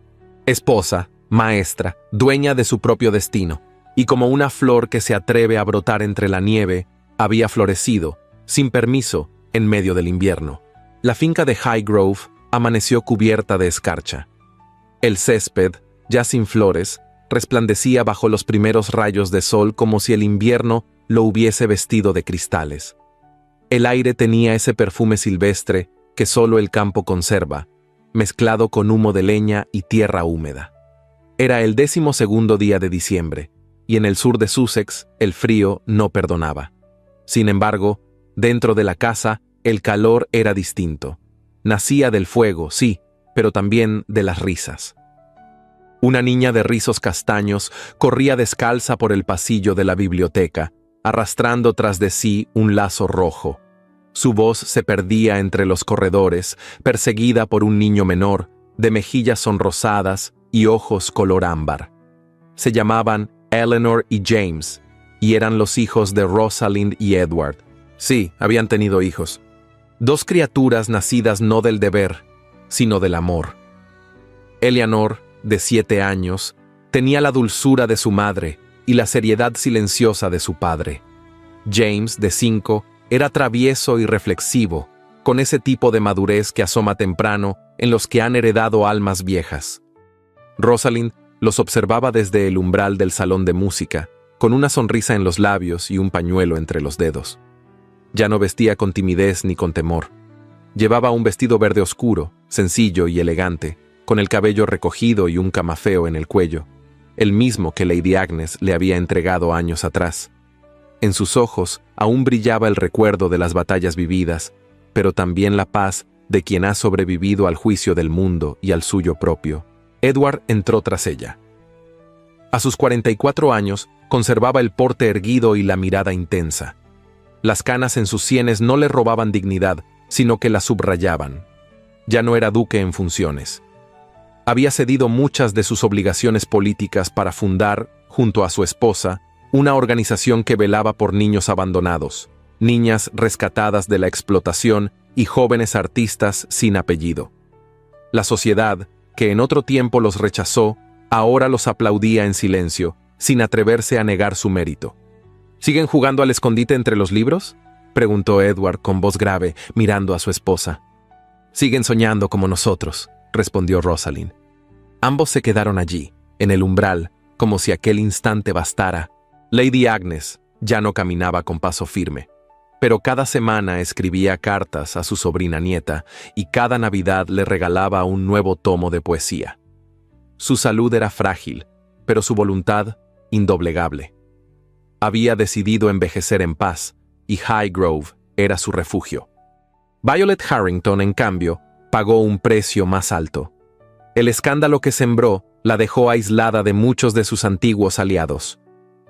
esposa, maestra, dueña de su propio destino, y como una flor que se atreve a brotar entre la nieve, había florecido, sin permiso, en medio del invierno. La finca de Highgrove amaneció cubierta de escarcha. El césped, ya sin flores, resplandecía bajo los primeros rayos de sol como si el invierno lo hubiese vestido de cristales. El aire tenía ese perfume silvestre que solo el campo conserva, mezclado con humo de leña y tierra húmeda. Era el 12º día de diciembre, y en el sur de Sussex el frío no perdonaba. Sin embargo, dentro de la casa el calor era distinto. Nacía del fuego, sí, pero también de las risas. Una niña de rizos castaños corría descalza por el pasillo de la biblioteca, arrastrando tras de sí un lazo rojo. Su voz se perdía entre los corredores, perseguida por un niño menor, de mejillas sonrosadas y ojos color ámbar. Se llamaban Eleanor y James, y eran los hijos de Rosalind y Edward. Sí, habían tenido hijos. 2 criaturas nacidas no del deber, sino del amor. Eleanor, de 7 años, tenía la dulzura de su madre y la seriedad silenciosa de su padre. James, de 5, era travieso y reflexivo, con ese tipo de madurez que asoma temprano en los que han heredado almas viejas. Rosalind los observaba desde el umbral del salón de música, con una sonrisa en los labios y un pañuelo entre los dedos. Ya no vestía con timidez ni con temor. Llevaba un vestido verde oscuro, sencillo y elegante, con el cabello recogido y un camafeo en el cuello, el mismo que Lady Agnes le había entregado años atrás. En sus ojos aún brillaba el recuerdo de las batallas vividas, pero también la paz de quien ha sobrevivido al juicio del mundo y al suyo propio. Edward entró tras ella. A sus 44 años conservaba el porte erguido y la mirada intensa. Las canas en sus sienes no le robaban dignidad, sino que la subrayaban. Ya no era duque en funciones. Había cedido muchas de sus obligaciones políticas para fundar, junto a su esposa, una organización que velaba por niños abandonados, niñas rescatadas de la explotación y jóvenes artistas sin apellido. La sociedad, que en otro tiempo los rechazó, ahora los aplaudía en silencio, sin atreverse a negar su mérito. ¿Siguen jugando al escondite entre los libros?, preguntó Edward con voz grave, mirando a su esposa. «Siguen soñando como nosotros», respondió Rosalind. Ambos se quedaron allí, en el umbral, como si aquel instante bastara. Lady Agnes ya no caminaba con paso firme, pero cada semana escribía cartas a su sobrina nieta y cada Navidad le regalaba un nuevo tomo de poesía. Su salud era frágil, pero su voluntad indoblegable. Había decidido envejecer en paz, y Highgrove era su refugio. Violet Harrington, en cambio, pagó un precio más alto. El escándalo que sembró la dejó aislada de muchos de sus antiguos aliados.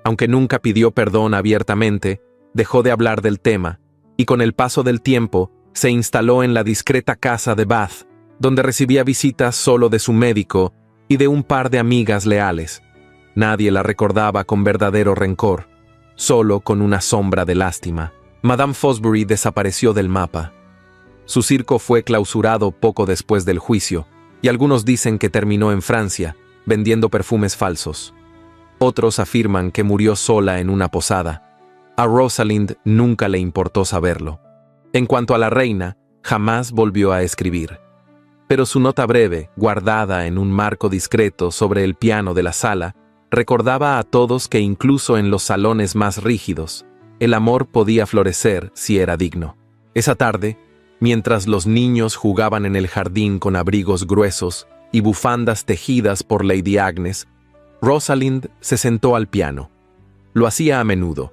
Aunque nunca pidió perdón abiertamente, dejó de hablar del tema, y con el paso del tiempo se instaló en la discreta casa de Bath, donde recibía visitas solo de su médico y de un par de amigas leales. Nadie la recordaba con verdadero rencor, solo con una sombra de lástima. Madame Fosbury desapareció del mapa. Su circo fue clausurado poco después del juicio, y algunos dicen que terminó en Francia, vendiendo perfumes falsos. Otros afirman que murió sola en una posada. A Rosalind nunca le importó saberlo. En cuanto a la reina, jamás volvió a escribir. Pero su nota breve, guardada en un marco discreto sobre el piano de la sala, recordaba a todos que incluso en los salones más rígidos, el amor podía florecer si era digno. Esa tarde, mientras los niños jugaban en el jardín con abrigos gruesos y bufandas tejidas por Lady Agnes, Rosalind se sentó al piano. Lo hacía a menudo,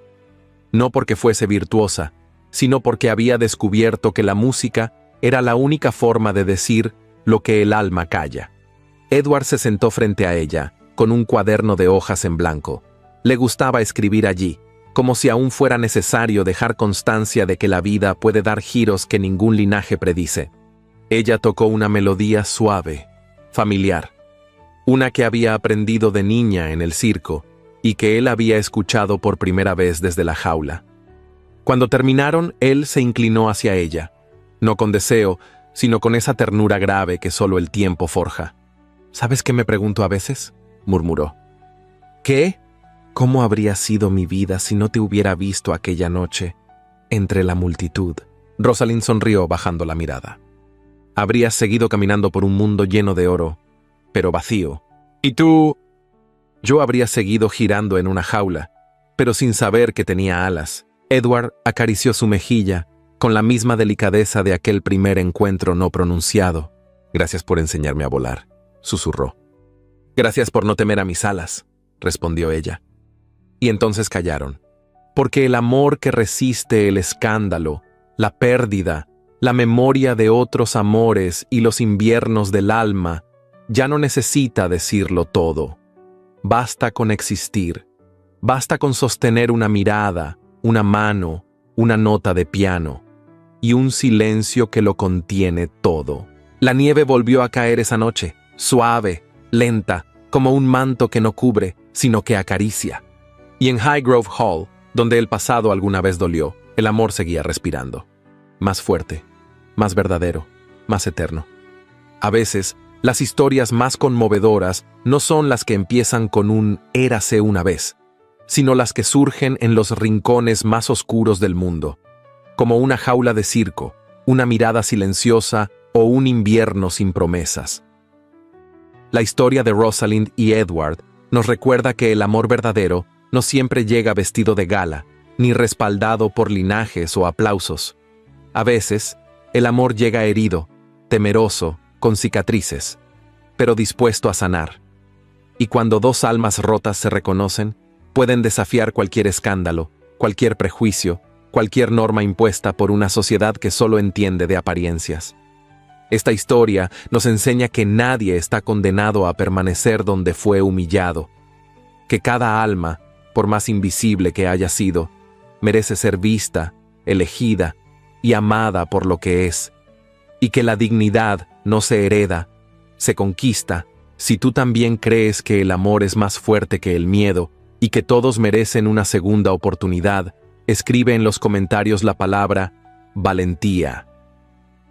no porque fuese virtuosa, sino porque había descubierto que la música era la única forma de decir lo que el alma calla. Edward se sentó frente a ella, con un cuaderno de hojas en blanco. Le gustaba escribir allí, como si aún fuera necesario dejar constancia de que la vida puede dar giros que ningún linaje predice. Ella tocó una melodía suave, familiar, una que había aprendido de niña en el circo y que él había escuchado por primera vez desde la jaula. Cuando terminaron, él se inclinó hacia ella, no con deseo, sino con esa ternura grave que solo el tiempo forja. «¿Sabes qué me pregunto a veces?», murmuró. «¿Qué? ¿Cómo habría sido mi vida si no te hubiera visto aquella noche? entre la multitud. Rosalind sonrió bajando la mirada. Habrías seguido caminando por un mundo lleno de oro, pero vacío. ¿Y tú? Yo habría seguido girando en una jaula, pero sin saber que tenía alas. Edward acarició su mejilla con la misma delicadeza de aquel primer encuentro no pronunciado. Gracias por enseñarme a volar, susurró. Gracias por no temer a mis alas, respondió ella. Y entonces callaron, porque el amor que resiste el escándalo, la pérdida, la memoria de otros amores y los inviernos del alma, ya no necesita decirlo todo. Basta con existir, basta con sostener una mirada, una mano, una nota de piano, y un silencio que lo contiene todo. La nieve volvió a caer esa noche, suave, lenta, como un manto que no cubre, sino que acaricia. Y en Highgrove Hall, donde el pasado alguna vez dolió, el amor seguía respirando. Más fuerte, más verdadero, más eterno. A veces, las historias más conmovedoras no son las que empiezan con un érase una vez, sino las que surgen en los rincones más oscuros del mundo, como una jaula de circo, una mirada silenciosa o un invierno sin promesas. La historia de Rosalind y Edward nos recuerda que el amor verdadero no siempre llega vestido de gala, ni respaldado por linajes o aplausos. A veces, el amor llega herido, temeroso, con cicatrices, pero dispuesto a sanar. Y cuando dos almas rotas se reconocen, pueden desafiar cualquier escándalo, cualquier prejuicio, cualquier norma impuesta por una sociedad que solo entiende de apariencias. Esta historia nos enseña que nadie está condenado a permanecer donde fue humillado, que cada alma, por más invisible que haya sido, merece ser vista, elegida y amada por lo que es, y que la dignidad no se hereda, se conquista. Si tú también crees que el amor es más fuerte que el miedo y que todos merecen una segunda oportunidad, escribe en los comentarios la palabra valentía.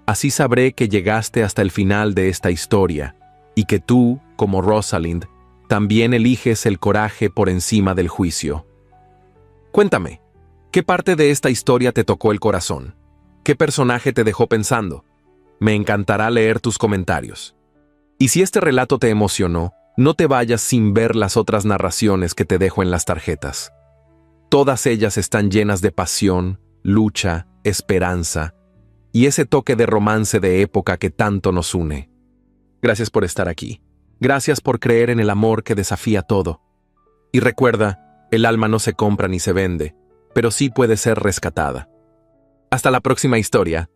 Así sabré que llegaste hasta el final de esta historia y que tú, como Rosalind, también eliges el coraje por encima del juicio. Cuéntame, ¿qué parte de esta historia te tocó el corazón? ¿Qué personaje te dejó pensando? Me encantará leer tus comentarios. Y si este relato te emocionó, no te vayas sin ver las otras narraciones que te dejo en las tarjetas. Todas ellas están llenas de pasión, lucha, esperanza y ese toque de romance de época que tanto nos une. Gracias por estar aquí. Gracias por creer en el amor que desafía todo. Y recuerda, el alma no se compra ni se vende, pero sí puede ser rescatada. Hasta la próxima historia.